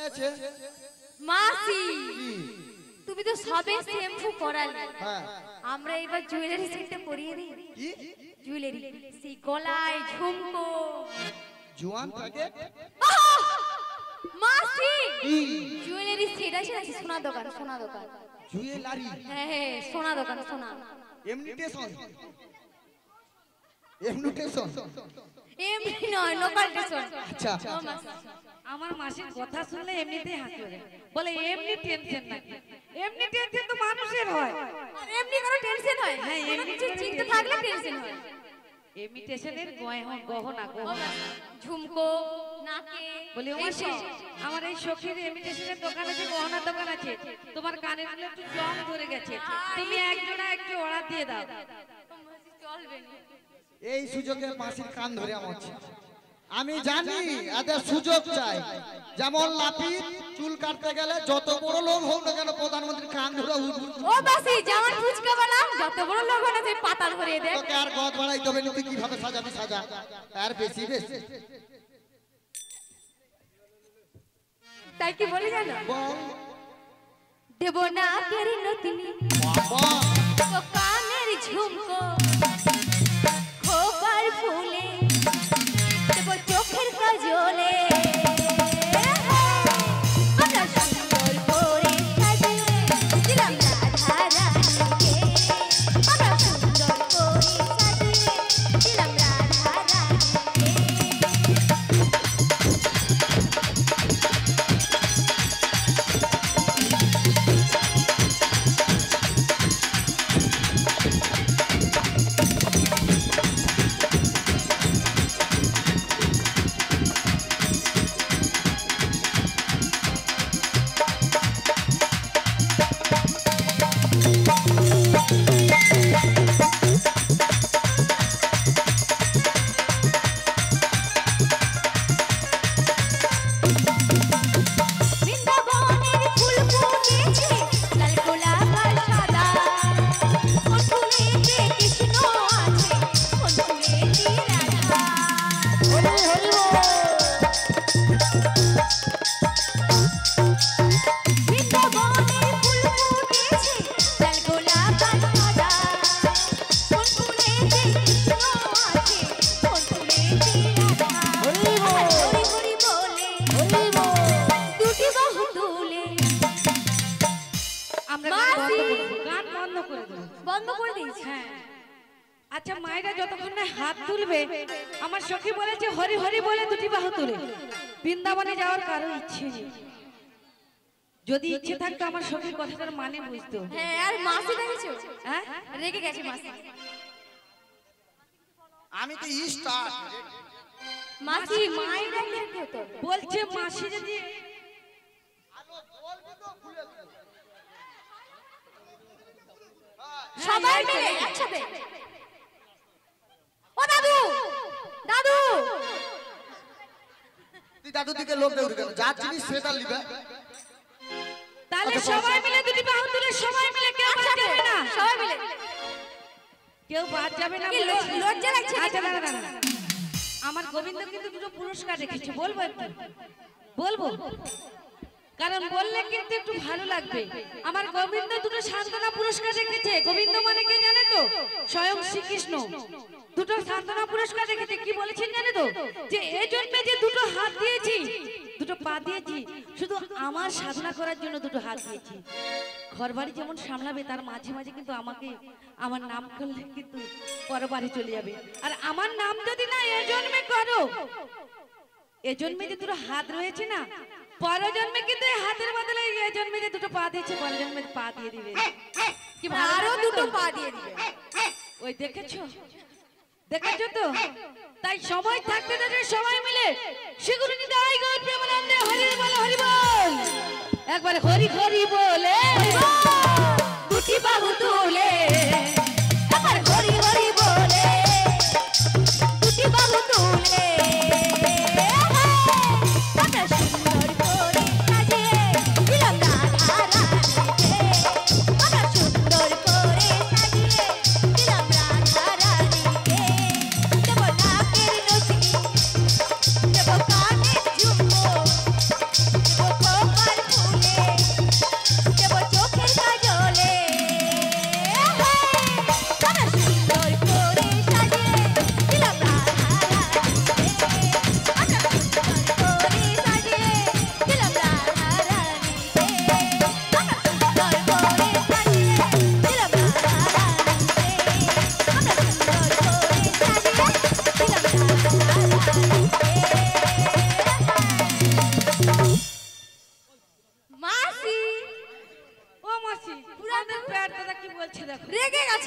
হয়েছে মাসি তুমি তো সবে শ্যাম্পু করালে হ্যাঁ আমরা এবার জুয়েলারি সেটটা পরিয়ে দিই কি জুয়েলারি সেই গলায় ঝুমকো জোয়ান থাকে মাসি জুয়েলারি সেট আছে নাকি সোনা দোকান জুয়েলারি হ্যাঁ হ্যাঁ সোনা দোকান সোনা এমনিটেশন এমনি নয় লোকাল টেশন আচ্ছা আমার মাসির কথা শুনলে এমনিতেই হাসি ওঠে। বলে এমনি টেনশন নাকি? এমনি টেনশন তো মানুষের হয়। আর এমনি কোনো টেনশন হয় হ্যাঁ, কোনো এমনি কিছু চিন্তা থাকলে টেনশন হয় ইমিটেশনের গহনা ঝুমকো নাকে বলি ও মাসি, আমার এই সখীর ইমিটেশনের দোকান আছে, গহনার দোকান আছে, তোমার কানের গুলো একটু জং ধরে গেছে, তুমি একজোড়া একটু অর্ডার দিয়ে দাও। চলবে না এই সুযোগে মাসির কান ধরে আমাচ্ছে আমি জানি এদের সুযোগ চাই যেমন লাপি চুল কাটতে গেলে যত বড় লোক হোক না কেন প্রধানমন্ত্রী কান ধরে ও বাসি যেমন ফুচকা বানাম যত বড় লোক হলে সেই পাতা ধরিয়ে দে তোকে আর গদ বাড়াই দেবে না তুই কিভাবে সাজাবি সাজা আর বেশি তাই কি বলি জানো বল দেব না কেরি নতুনি বাবা ও কানের ঝুমকো খোপার ফুলে দেব চোখের কাজলে আমরা সুন্দর করে সাজিয়ে দিলাম রাধা রানীকে আমরা সুন্দর করে সাজিয়ে দিলাম রাধা রানীকে বৃন্দাবনের ফুল ফুটেছে লাল গোলাপ আর সাদা কোন ফুলেতে কৃষ্ণ আছে কোন ফুলেতে রাধা হরি হরি বৃন্দাবনের ফুল ফুটেছে লাল গোলাপ আর সাদা কোন ফুলেতে কৃষ্ণ আছে কোন ফুলেতে রাধা হরি হরি বলে দুটি বাহু তুলে আমরা মাসি! গান বন্ধ করে দেবো। বন্ধ করে দিয়েছি হ্যাঁ। আচ্ছা, মায়েরা যতক্ষণ না হাত তুলবে, আমার সখী বলেছে হরি হরি বলে দুটি বাহু তুলে। বৃন্দাবনে যাওয়ার কারো ইচ্ছে নেই। যদি ইচ্ছে থাকতো আমার সখীর কথাটার মানে বুঝতো। হ্যাঁ আর মাসি দেখেছো হ্যাঁ, রেগে গেছে মাসি আমি তো স্টার মাসি মায়ের ডাকলে কি হতো বলছে মাসি যদি সবাই মিলে একসাথে ও দাদু দাদু তুই দাদুর দিকে লোক দেউড়ি কেন? যার জিনিস সেটা লিবে। তাহলে সবাই মিলে দুটি বাহু তুলে সবাই মিলে কেউ বাদ যাবে না। সবাই মিলে কেউ বাদ যাবে না কি বলেছি। লজ্জা লাগছে নাকি? আচ্ছা, দাঁড়া দাঁড়া। আমার গোবিন্দ কিন্তু দুটো পুরস্কার রেখেছে, বলবো একটু? বলবো, কারণ বললে কিন্তু একটু ভালো লাগবে। আমার গোবিন্দ দুটো সান্ত্বনা পুরস্কার রেখেছে। গোবিন্দ মানে কে জানে তো? স্বয়ং শ্রীকৃষ্ণ দুটো সান্ত্বনা পুরস্কার রেখেছে। কি বলেছেন জানে তো? যে এই জন্মে যে দুটো হাত দিয়েছি, দুটো পা দিয়েছি, শুধু আমার সাধনা করার জন্য দুটো হাত দিয়েছি। ঘর বাড়ি যেমন সামলাবে, তার মাঝে মাঝে কিন্তু আমাকে আমার নাম করলে কিন্তু পরবারে চলে যাবে। আর আমার নাম যদি না এ জন্মে করো, এ জন্মে যে দুটো হাত রয়েছে না, পর জন্মে কিন্তু এই হাতের বদলে এ জন্মে যে দুটো পা দিয়েছে, পর জন্মে পা দিয়ে দিবে। কি ভালো আরো লাগবে দুটো তো? পা দিয়ে দিবে ওই দেখেছো, দেখেছো তো? তাই সময় থাকতে থাকতে সবাই মিলে সেগুলো নিতে আই গৌর প্রেমানন্দে হরি বল হরি বল। একবার হরি হরি বলে দুটি বাহু তুলে একবার হরি হরি বলে দুটি বাহু তুলে আমরা সুন্দর করে সাজিয়ে দিলাম রাধা রানীকে আমরা সুন্দর করে সাজিয়ে দিলাম রাধা রানীকে দেব নাকের নথি দেব কানের ঝুমকো দেব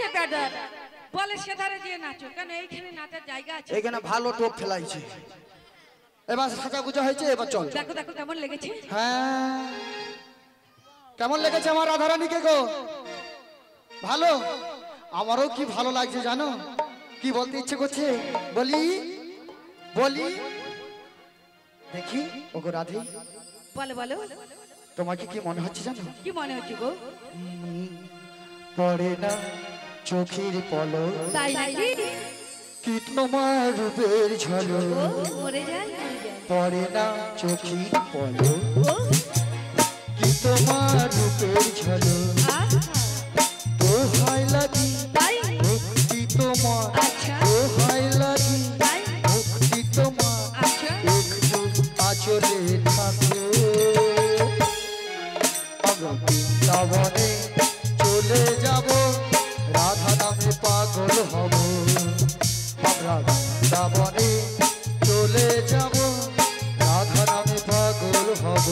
আছে ব্রাদার বলে সেধারে গিয়ে নাচো কেন এইখানে নাচার জায়গা আছে এখানে ভালো টোপ ফেলাইছে এবার সাজা গুজা হয়েছে এবার চল দেখো দেখো কেমন লেগেছে হ্যাঁ কেমন লেগেছে আমার রাধারানীকে গো ভালো আমারও কি ভালো লাগছে জানো কি বলতে ইচ্ছে করছে বলি বলি দেখি ওগো রাধে বলো বলো তোমাকে কি মনে হচ্ছে জানো কি মনে হচ্ছে গো পড়ে না চোখের পলক তাই নাকি কি তোমার রূপের ঝলক ও মরে যায় মরে যায় পড়ে না চোখের পলক ও কি তোমার রূপের ঝলক আহা, দোহাই লাগি তাই ভক্তি তোমার আচ্ছা দোহাই লাগি তাই ভক্তি তোমার আচ্ছা একটু আচরে থাকে আমরা বৃন্দাবনে চলে যাব রাধা নামে পাগল হব আমরা বৃন্দাবনে চলে যাব রাধা নামে পাগল হব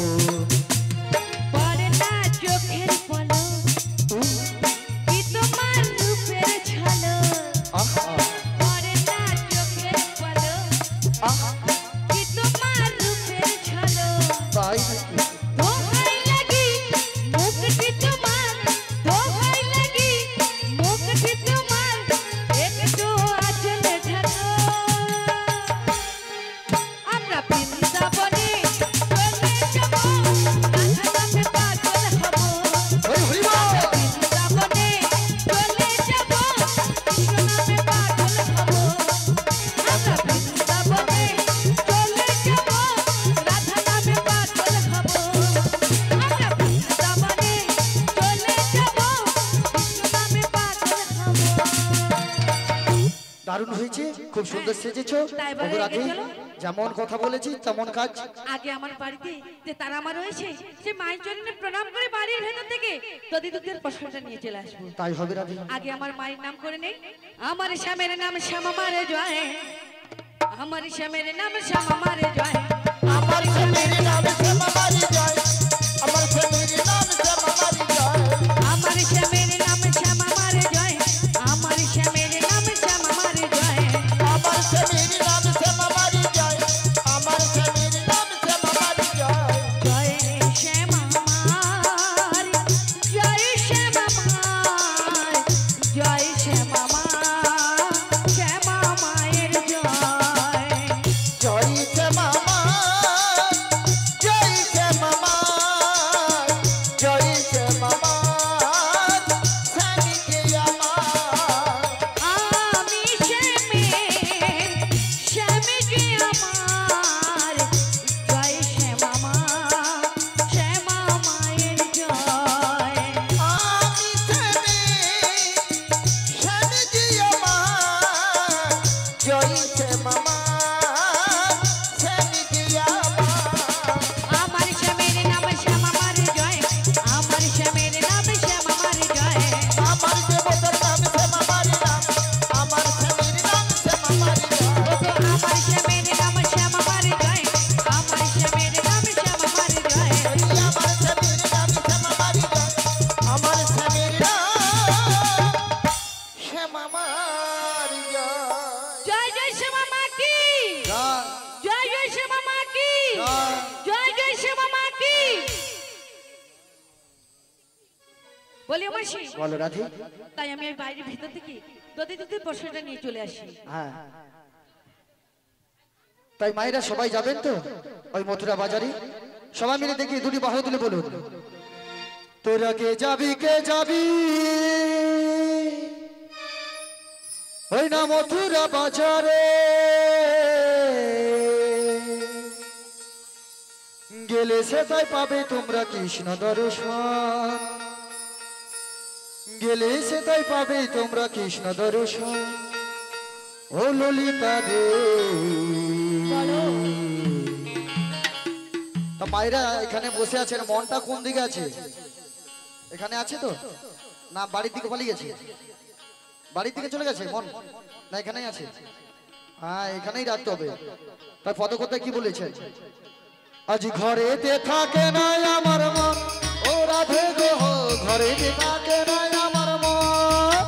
পড়ে না চোখের পলক কি তোমার রূপের ঝলক আহা পড়ে না চোখের পলক আহা কি তোমার রূপের ঝলক তাই দোহাই লাগি মুখটি তোমার দোহাই লাগি মুখটি তোমার একটু আঁচলে ঢাকো আমরা বৃন্দাবনে চলে যাব রাধা নামে পাগল হব ওই হরি বল বৃন্দাবনে চলে যাব কৃষ্ণ নামে পাগল হব আমরা বৃন্দাবনে চলে যাব রাধা নামে পাগল হব আমরা বৃন্দাবনে চলে যাব কৃষ্ণ নামে পাগল হব দারুণ হয়েছে খুব সুন্দর সেজেছো তাই বলে ওগো রাধে রেখে চলো। যেমন কথা বলেছি তেমন কাজ আগে আমার বাড়িতে যে তারা আমার রয়েছে সে মায়ের জন্য প্রণাম করে বাড়ির ভেতর থেকে দধি দুধের প্রসাদটা নিয়ে চলে আসবো তাই হবে রাধে আগে আমার মায়ের নাম করে নেই আমার শ্যামের নাম শ্যামা মারে জয় আমার শ্যামের নাম শ্যামা মারে জয় আমার স্বামীর নাম শ্যামামারি জয় আমার স্বামীর নাম শ্যামামারি জয় আমার শ্যামের নাম শ্যামা মারে জয় আমার শ্যামের নাম শ্যামা মারে জয় আমার স্বামীর নাম শ্যামামারি জয় আমার স্বামীর নাম শ্যামামারি জয় জয় শ্যামা মার জয় শ্যামা মার জয় শ্যামা মা শ্যামা মায়ের জয় জয় শ্যামামা জয় শ্যামামা জয় শ্যামামা স্বামীকে আমার আমি শ্যামে যে আমার জয় শ্যামা মা শ্যামা মায়ের জয় আমি স্বামীজি আমার জয় শ্যামামা স্বামীজি আমার আমার শ্যামের নাম শ্যামা মারে জয় আমার শ্যামের নাম শ্যামা মারে জয় আমার দেবতার নাম শ্যামামারি নাম আমার স্বামীর নাম শ্যামামারি নাম ওগো আমার শ্যামের নাম শ্যামা মারে জয় আমার শ্যামের নাম শ্যামা মারে জয় আমার স্বামীর নাম শ্যামামারি নাম আমার স্বামীর নাম শ্যামামারি জয় জয় শ্যামা মা কি জয় জয় শ্যামা মা কি জয় জয় শ্যামা মা কি বলি আমার শ্রী বলো রাধে তাই আমি ওই বাইরের ভিতর থেকে দধি দুধের প্রসাদটা নিয়ে চলে আসি হ্যাঁ তাই মায়েরা সবাই যাবেন তো ওই মথুরা বাজারে সবাই মিলে দেখি দুটি বাহু তুলে বলুন তোরা কে যাবি ওই না মথুরা বাজারে গেলে সে তাই পাবে তোমরা কৃষ্ণ দর্শন গেলে সে তাই পাবে তোমরা কৃষ্ণ দর্শন ও ললিতা রে তা মায়েরা এখানে বসে আছেন মনটা কোন দিকে আছে এখানে আছে তো না বাড়ির দিকে পালিয়ে গেছে বাড়ির দিকে চলে গেছে মন না এখানেই আছে হ্যাঁ এখানেই রাখতে হবে তার পদকথায় কি বলেছেন আজ ঘরেতে থাকে না আমার মন ও রাধে গো ঘরেতে থাকে না আমার মন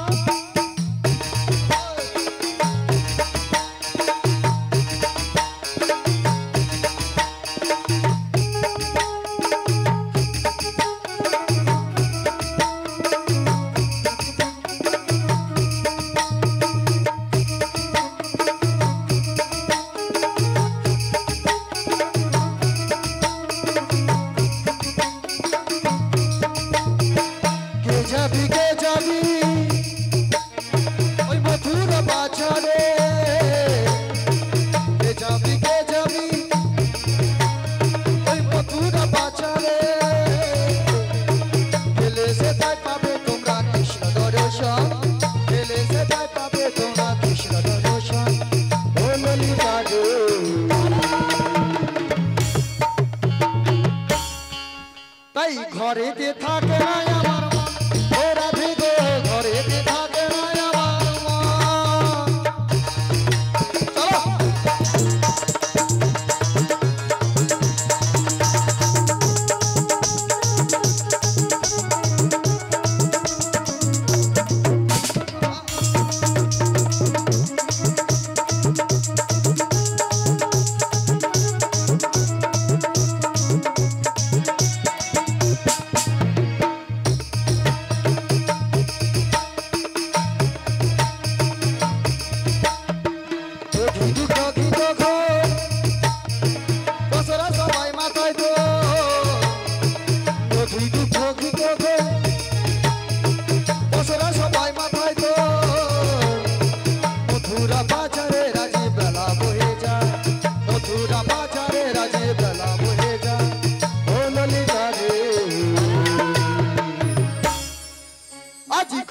তাই ঘরেতে থাকে না আমার মন ও রাধে গো ঘরেতে থাকে না আমার মন চলো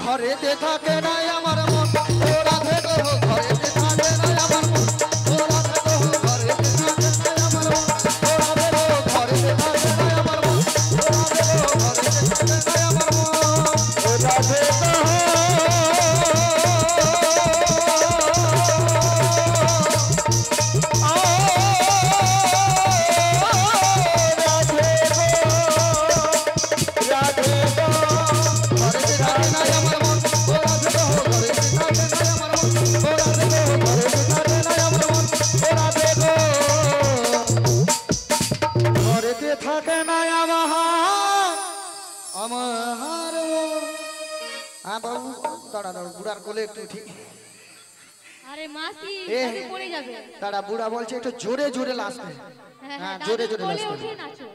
ঘরেতে থাকে না আমার মন ও রাধে গো ঘরেতে থাকে না আমার মন ও রাধে গো ঘরেতে থাকে না আমার মন ও রাধে গো ঘরেতে থাকে না আমার মন ও রাধে গো ঘরেতে থাকে না আমার মন ও রাধে গো থাকে না আমার বাবু দাঁড়া দাঁড়া বুড়ার কোলে একটু ঠিক আরে মাসি এ। তাহলে পড়ে যাবে দাঁড়া বুড়া বলছে একটু জোরে জোরে লাস্টে হ্যাঁ জোরে জোরে কোলে লাস্টে উঠে নাচো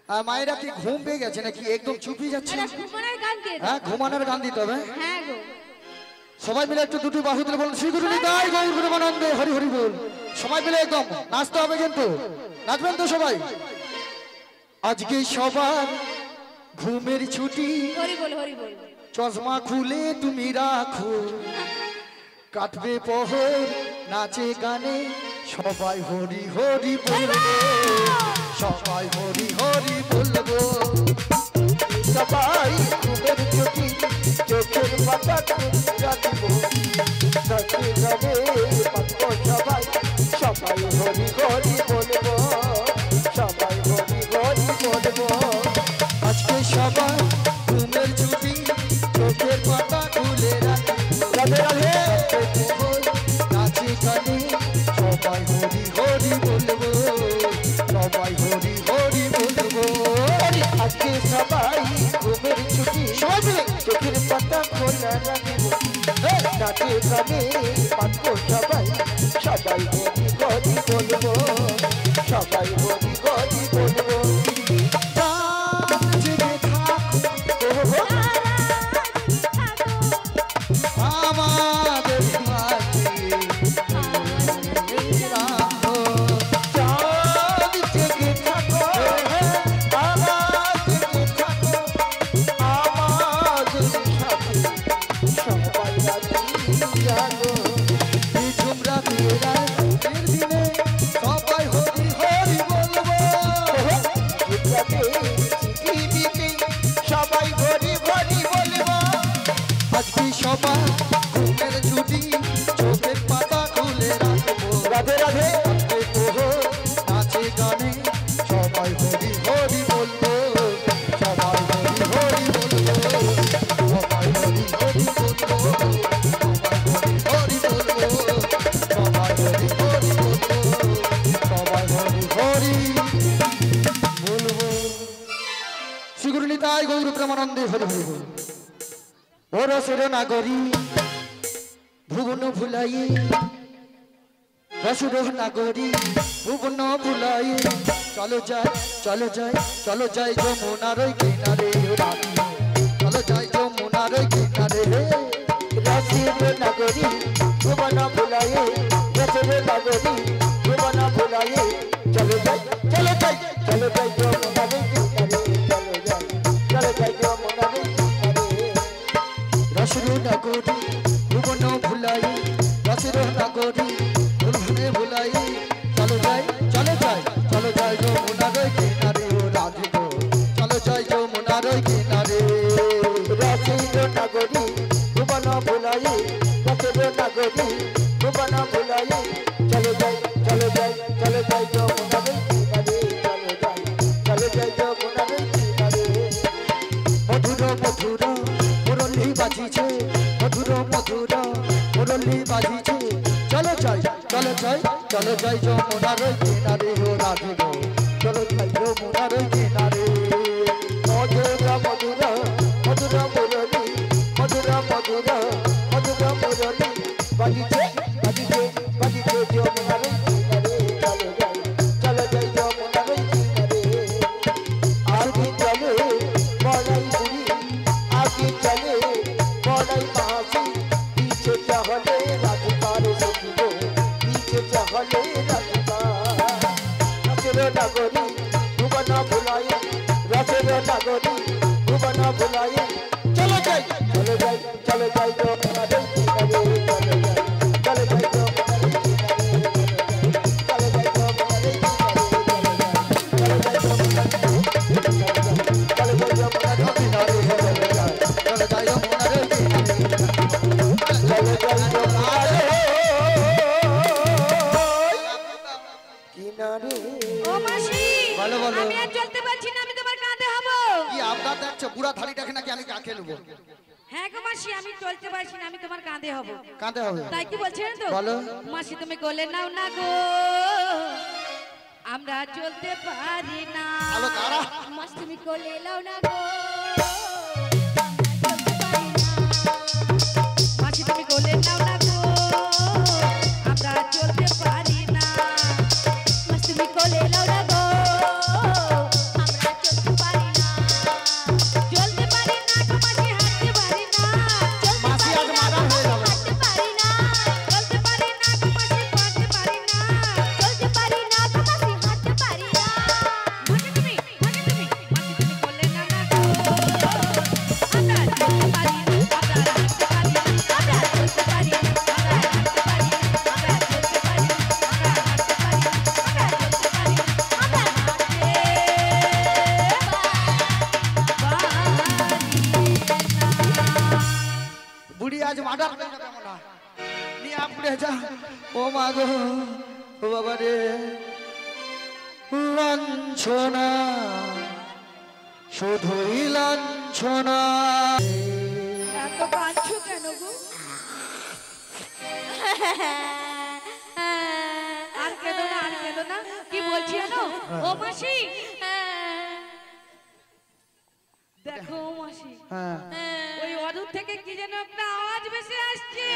আর মায়েরা কি ঘুম পেয়ে গেছে নাকি একদম চুপি যাচ্ছে আরে ঘুমানোর গান দিয়ে দাও। হ্যাঁ ঘুমানোর গান দিতে হবে হ্যাঁ গো সবাই মিলে একটু দুটি বাহু তুলে বলুন শ্রী গুরু নিতাই গৌর প্রেমানন্দে হরি হরি বল সবাই মিলে একদম নাচতে হবে কিন্তু নাচবেন তো সবাই আজকে সবার ঘুমের ছুটি হরি বল হরি বল চশমা খুলে তুমি রাখো কাটবে পহর নাচে গানে সবাই হরি হরি বলবো সবাই হরি হরি বলবো সবাই ঘুমের ছুটি চোখের পাতা রাখব নাচে গানে পাতবো সবাই সবাই হরি হরি বলবো সবাই হরি হরি বলবো আজকে সবাই ঘুমের ছুটি চোখের পাতা খুলে রাধে রাধে নাচে গানে সবাই হরি হরি বলবো সবাই হরি হরি বলবো আজকে সবাই ঘুমের ছুটি চোখের পাতা খোলা রাখবো নাচে গানে পাতবো সবাই সবাই হরি হরি বলবো সবাই হরি হরি বলবো আমাদের মাঝে রাখো চাঁদ জেগে থাকো তারা জেগে থাকো আমাদের সাথে সবাই রাজি জাগো এই ঝুমরা মেয়েরা দিনে সবাই হরি হরি বলবো চিঠিতে সবাই হরি হরি বলবো আজকে সবাই ঘুমের ছুটি চোখের পাতা খুলে রাখবো রাধে রাধে নাচে গানে সবাই হরি হরি বলবো সবাই হরি হরি বলবো সবাই হরি হরি বলবো সবাই হরি হরি বলবো সবাই হরি হরি বলবো সবাই হরি হরি বলবো শ্রী গুরু নিতাই গৌর প্রেমানন্দে হরি হরি বল ও রসের নাগরী ভুবন ভুলাই রসুর নাগরী ভুবন ভুলাই চলো যাই চলো যাই চলো যাই যমুনার কিনারে রাধি চলো যাই যমুনার কিনারে রসের নাগরী ভুবন ভুলাই রসের নাগরী ভুবন ভুলাই চলো যাই চলো যাই চলো যাই যমুনার কিনারে চলো যাই যমুনার কিনারে রসুর নাগরী ভুবন ভুলাই রসুর নাগরী ভুবনে ভুলাই চলো যাই চলো যাই চলো যাই যমুনার কিনারে ও রাধে গো চলো যাই যমুনা নাগরী ভুবন ভুলাই রথের নাগরী ভুবন ভুলাই চলে যাই চলে যাই চলে যাই যমুনার কিনারে চলে যাই যমুনার কিনারে মধুর মধুর মুরলী বাজিছে মধুর মধুর মুরলী বাজিছে চলে যাই চলে যাই চলে যাই যমুনার কিনারে ও রাধে গো চলে যাই যমুনার কিনারে মধুর মধুর মধুর মুরলী মধুর মধুর মধুর মুরলী বাজিছে বাজিছে বাজিছে যমুনার কিনারে চলে যাই যমুনার কিনারে আগে চলে বড়াই বুড়ি আগে চলে বড়াই মাসি পিছে চলে রাজপার সখিগো পিছে চলে রাজপার রথের নাগরী ভুবন ভুলাই রথের নাগরী ভুবন ভুলাই চলে যাই চলে যাই চলে যাই যমুনার কিনারে চলে যাই যমুনার কিনারে ও মাসি বলো, বলো। আমি আর চলতে পারছি না, আমি তোমার কাঁধে হব। কি আপনার দেখছো বুড়া থালিটাকে নাকি আমি কাকে নেবো হ্যাঁ গো মাসি, আমি চলতে পারছি না, আমি তোমার কাঁধে হব। কাঁদে হবে তাই কি বলছেন তো? বলো। মাসি তুমি কোলে নাও না গো, আমরা চলতে পারি না। আলো তারা মাস তুমি কোলে লাও না গো মাসি তুমি কোলে নাও না গো, আমরা চলতে পারি না। মাস তুমি কোলে লাও না গো আমরা চলতে পারি না চলতে পারি না গো মাসি, হাঁটতে পারি না। মাসি আজ মারা হয়ে যাবে হাঁটতে পারি না চলতে পারি না গো মাসি, পারতে পারি না। চলতে পারি না গো মাসি হাঁটতে পারি না মাসি তুমি মাসি তুমি কোলে নাও না গো, আমরা চলতে পারি না, আমরা হাঁটতে পারি না, আমরা চলতে পারি না, আমরা হাঁটতে পারি না, আমরা চলতে পারি না, আমরা হাঁটতে পারি না, আমরা চলতে পারি না, আমরা বুড়ি আজ মার্ডার হয়ে যাবে মনে হয় নিয়ে আপনি যা ও মা গো ও বাবা রে লাঞ্ছনা শুধুই লাঞ্ছনা এত কাঁদছো কেন গো? আর কেঁদো না, আর কেঁদো না। কি বলছি জানো ও মাসি, দেখো ও মাসি, হ্যাঁ ওই অদূর থেকে কি যেন একটা আওয়াজ ভেসে আসছে,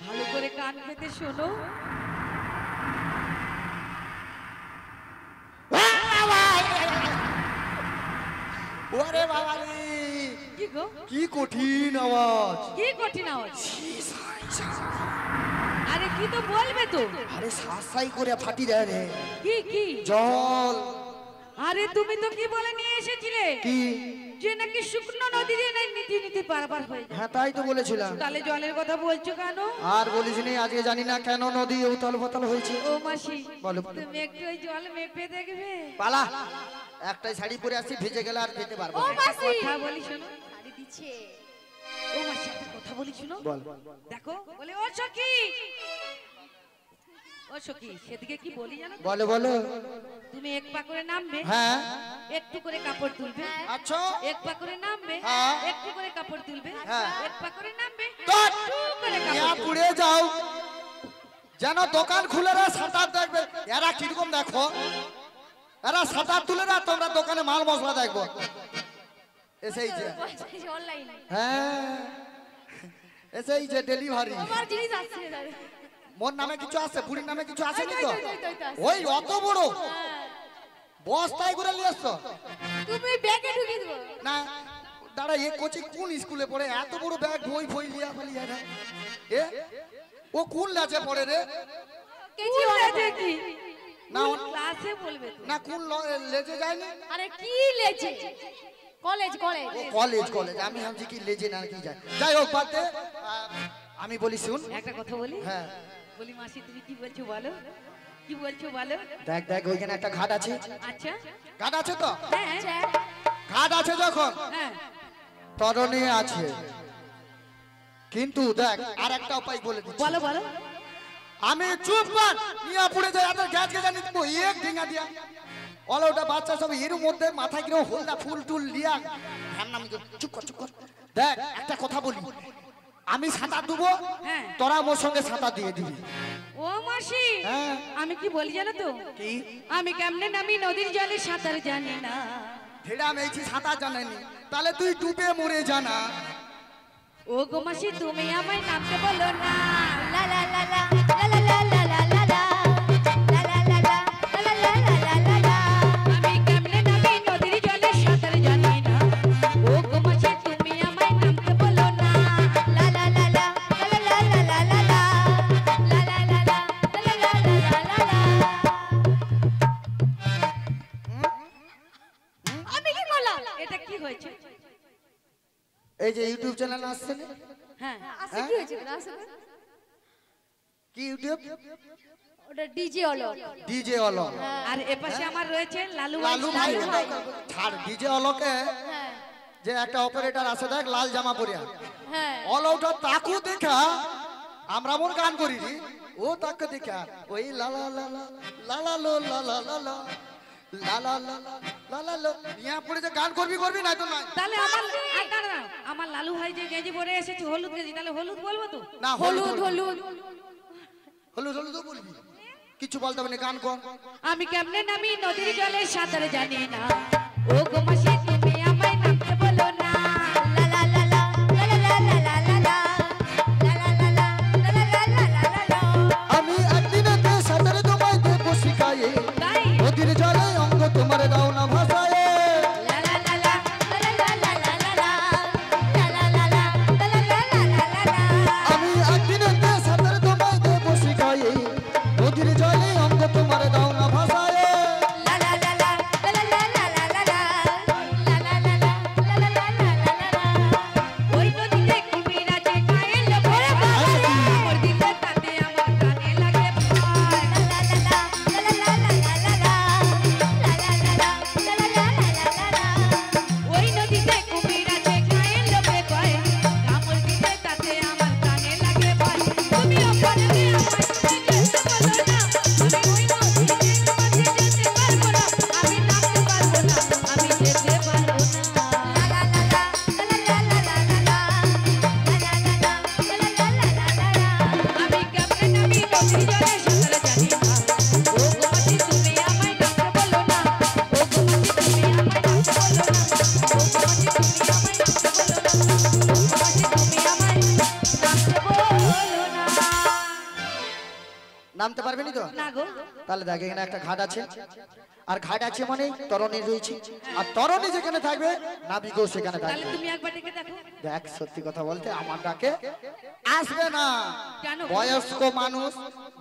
ভালো করে কান পেতে শোনো। ওরে বাবা রে কি গো? কি কঠিন আওয়াজ কি কঠিন আওয়াজ? আরে কি তো বলবে তো। আরে সাসাই করে ফাটি দেয় রে কি কি? জল আরে তুমি তো কি বলে নিয়ে এসেছিলে কি যে নাকি শুকনো নদী দিয়ে নাই নীতি নীতি পারাপার হয়ে যায়। হ্যাঁ তাই তো বলেছিলাম তাহলে জলের কথা বলছো কেন? আর বলিস নি আজকে জানি না কেন নদী উতাল পাতাল হয়েছে ও মাসি, বলো, বলো। তুমি একটু ওই জল মেপে দেখবে। পালা একটাই শাড়ি পরে আসছি ভিজে গেলে আর যেতে পারবো ও না। মাসি কথা বলি শোনো। শাড়ি দিচ্ছে ও মাসি একটা কথা বলি শোনো। বল দেখো বলে ও সখী, ও সখী সেদিকে কি বলি জানো তো? বলো বলো তুমি এক পা করে নামবে, হ্যাঁ একটু করে কাপড় তুলবে, আচ্ছা এক পা করে নামবে, হ্যাঁ। একটু করে কাপড় তুলবে, হ্যাঁ। এক পা করে নামবে, তোর একটু করে ইয়া কাপড় তুলবে। পুড়ে যাও যেন দোকান খুলে রা সাতার দেখবে এরা কিরকম দেখো এরা সাতার তুলে না তোমরা দোকানে মাল মশলা দেখবো এসেই যে অনলাইন হ্যাঁ এসেই যে ডেলিভারি আমার জিনিস আসছে মোর নামে কিছু আছে বুড়ির নামে কিছু আসেনি তো এই তো আছে। ওই অত বড় বস্তায় করে নিয়ে আসছো তুমি ব্যাগে ঢুকিয়ে দেবো না দাঁড়া এ কোচি কোন স্কুলে পড়ে এত বড় ব্যাগ বই ফই লিয়া ফেলি যায় না এ ও কোন লেজে পড়ে রে কেজি কোন অনেক লেজে কি? না কোন ক্লাসে বলবে তো? না কোন লেজে যায়নি আরে কি লেছে কলেজ কলেজ ও কলেজ কলেজ আমি ভাবছি কি লেজে না কি যায় যাই হোক বাদে আমি বলি শুন একটা কথা বলি, হ্যাঁ বলি মাসি তুমি কি বলছো বলো, কি বলছো বলো। দেখ দেখ ওইখানে একটা ঘাট আছে আচ্ছা ঘাট আছে তো হ্যাঁ ঘাট আছে যখন হ্যাঁ তরণী আছে, কিন্তু দেখ আর একটা উপায় বলে দিচ্ছি। বলো বলো। আমি চুপ কর, নিয়া পড়ে যায় এত গ্যাস গ্যাস জানি তো এক ঢিঙ্গা দিয়া ওলা ওটা বাচ্চা সব এর মধ্যে মাথায় কিরকম হলদা ফুল টুল দিয়া ধ্যান নাম চুপ কর চুপ কর। দেখ একটা কথা বলি, আমি সাঁতার দেবো, হ্যাঁ। তোরা মোর সঙ্গে সাঁতার দিয়ে দিবি। ও মাসি, হ্যাঁ। আমি কি বলি জানো তো? কি আমি কেমনে নামি নদীর জলে সাঁতার জানি না। ভেড়া মেয়েছি সাঁতার জানানি, তাহলে তুই ডুবে মরে জানা। ও গো মাসি, তুমি আমায় নামতে বলো না। লা লা লা লা লা লা লা লা লা লা লা লা লা লা লা লা লা লা লা। আমি কেমনে নামি নদীর জলে সাঁতার জানি না। ও গো মাসি, তুমি আমায় নামতে বলো না। লা লা লা লা লা লা লা লা লা লা লা লা লা লা লা লা লা লা লা। আমি কি করলাম? এটা কি হয়েছে? এই যে ইউটিউব চ্যানেল আসছে না, হ্যাঁ, আসলে কি হয়েছে? আসলে কি ইউটিউব ওটা ডিজে হলো। ডিজে অলো। আর এপাশে আমার রয়েছে লালু লালু ভাই লালু ভাই। ছাড়, ডিজে অলোকে হ্যাঁ যে একটা অপারেটর আছে দেখ লাল জামা পরিয়া, হ্যাঁ। অলওটা তাকু দেখা আমরা মন গান করি নি, ও তাকে দেখা ওই লা লা লা লা লা লা লো লা লা লা লা লা লা লা লা লা লা নিয়া পড়ে যে গান করবি করবি না তো না। তাহলে আমার দাঁড়া, আমার লালু ভাই যে গেঞ্জি পরে এসেছে হলুদ গেঞ্জি, তাহলে হলুদ বলবো তো? না হলুদ হলুদ। হলুদ হলুদ বলবি, কিছু বলতে হবে না, গান কর। আমি কেমনে নামি নদীর জলে সাঁতার জানি না। ও গো মাসি, তুমি আমায় নামতে বলো না। লা লা লা লা লা লা লা লা লা লা লা লা লা লা লা লা লা লা লা। আমি একদিনেতে সাঁতার তোমায় দেবো শিখায়ে, তাই নদীর জলে অঙ্গ তোমার দাও না ভাসায়ে। লা লা লা লা লা লা লা লা লা লা লা লা লা লা লা লা লা লা লা। আমি একদিনেতে সাঁতার তোমায় দেবো শিখায়ে, নদীর জলে অঙ্গ তোমার দাও না ভাসায়ে। লা লা লা লা লা লা লা লা লা লা লা লা লা লা লা লা লা লা। ওই নদীতে কুমির আছে কায়েল ভরে বাবা, মোর দিলে তাতে আমার কানে লাগে ভয়। লা লা লা লা লা লা লা লা লা লা লা লা লা লা লা লা লা। ওই নদীতে কুমির আছে কায়েল লোকে কয়, কামড় দিলে তাতে আমার কানে লাগে ভয়। তুমি ওপরে দিয়ে আমায় যেতে বলো না। আমি ওই নদীতে মাঝে যেতে পারবো না। আমি নামতে পারবো না, আমি যেতে পারবো না। লা লা লা লা লা লা লা লা লা লা লা লা লা লা লা লা। আমি কেমনে নামি নদীর জলে সাঁতার জানি না। ও গো মাসি, তুমি আমায় নামতে বলো না। ও গো মাসি, তুমি আমায় নামতে বলো না। ও গো মাসি, তুমি আমায় নামতে বলো না। ও গো মাসি, তুমি আমায় নামতে বলো না। নামতে পারবি নি তো? না গো, তাহলে দেখ এখানে একটা ঘাট আছে, আর ঘাট আছে মানে তরণী রয়েছে, আর তরণী যেখানে থাকবে নাবিকও সেখানে তাহলে থাকবে। তুমি একবার ডেকে দেখো। দেখ সত্যি কথা বলতে আমার ডাকে আসবে না, কেন? বয়স্ক মানুষ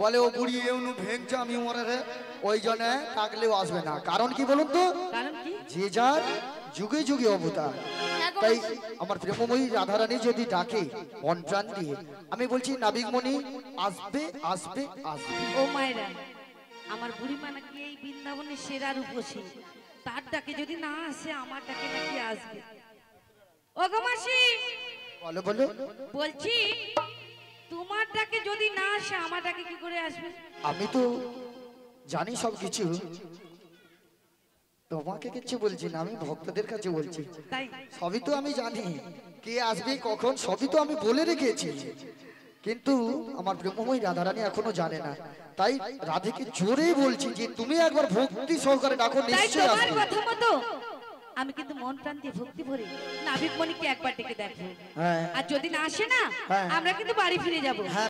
বলে ও বুড়ি এমন ভেঙছে আমি মরে রে, ওই জন্য ডাকলেও আসবে না। কারণ কি বলুন তো, কারণ কি? যে যার যুগে যুগে অবতার। তাই আমার প্রেমময়ী রাধারানী যদি ডাকে মন প্রাণ দিয়ে, আমি বলছি নাবিকমণি আসবে আসবে আসবে। ও মায়েরা, আমার বুড়ি মা নাকি এই বৃন্দাবনের সেরা রূপসী, তার ডাকে যদি না আসে আমার ডাকে নাকি আসবে। ও গো মাসি, বলো বলো। বলছি তোমার ডাকে যদি না আসে আমার ডাকে কি করে আসবে? আমি তো জানি সব কিছু, তোমাকে কিছু বলছি না, আমি ভক্তদের কাছে বলছি। তাই সবই তো আমি জানি, কে আসবে কখন সবই তো আমি বলে রেখেছি, কিন্তু আমার প্রেমময়ী রাধারানী এখনো জানে না। তাই রাধেকে জোরে বলছি যে তুমি একবার ভক্তি সহকারে ডাকো, তাই নিশ্চয়ই তোমার আসবে। কথা মতো আমি কিন্তু মন প্রাণ দিয়ে ভক্তি ভরে নাবিক মণিকে একবার ডেকে দেখবো। হ্যাঁ আর যদি না আসে না, হ্যাঁ। আমরা কিন্তু বাড়ি ফিরে যাবো। হ্যাঁ।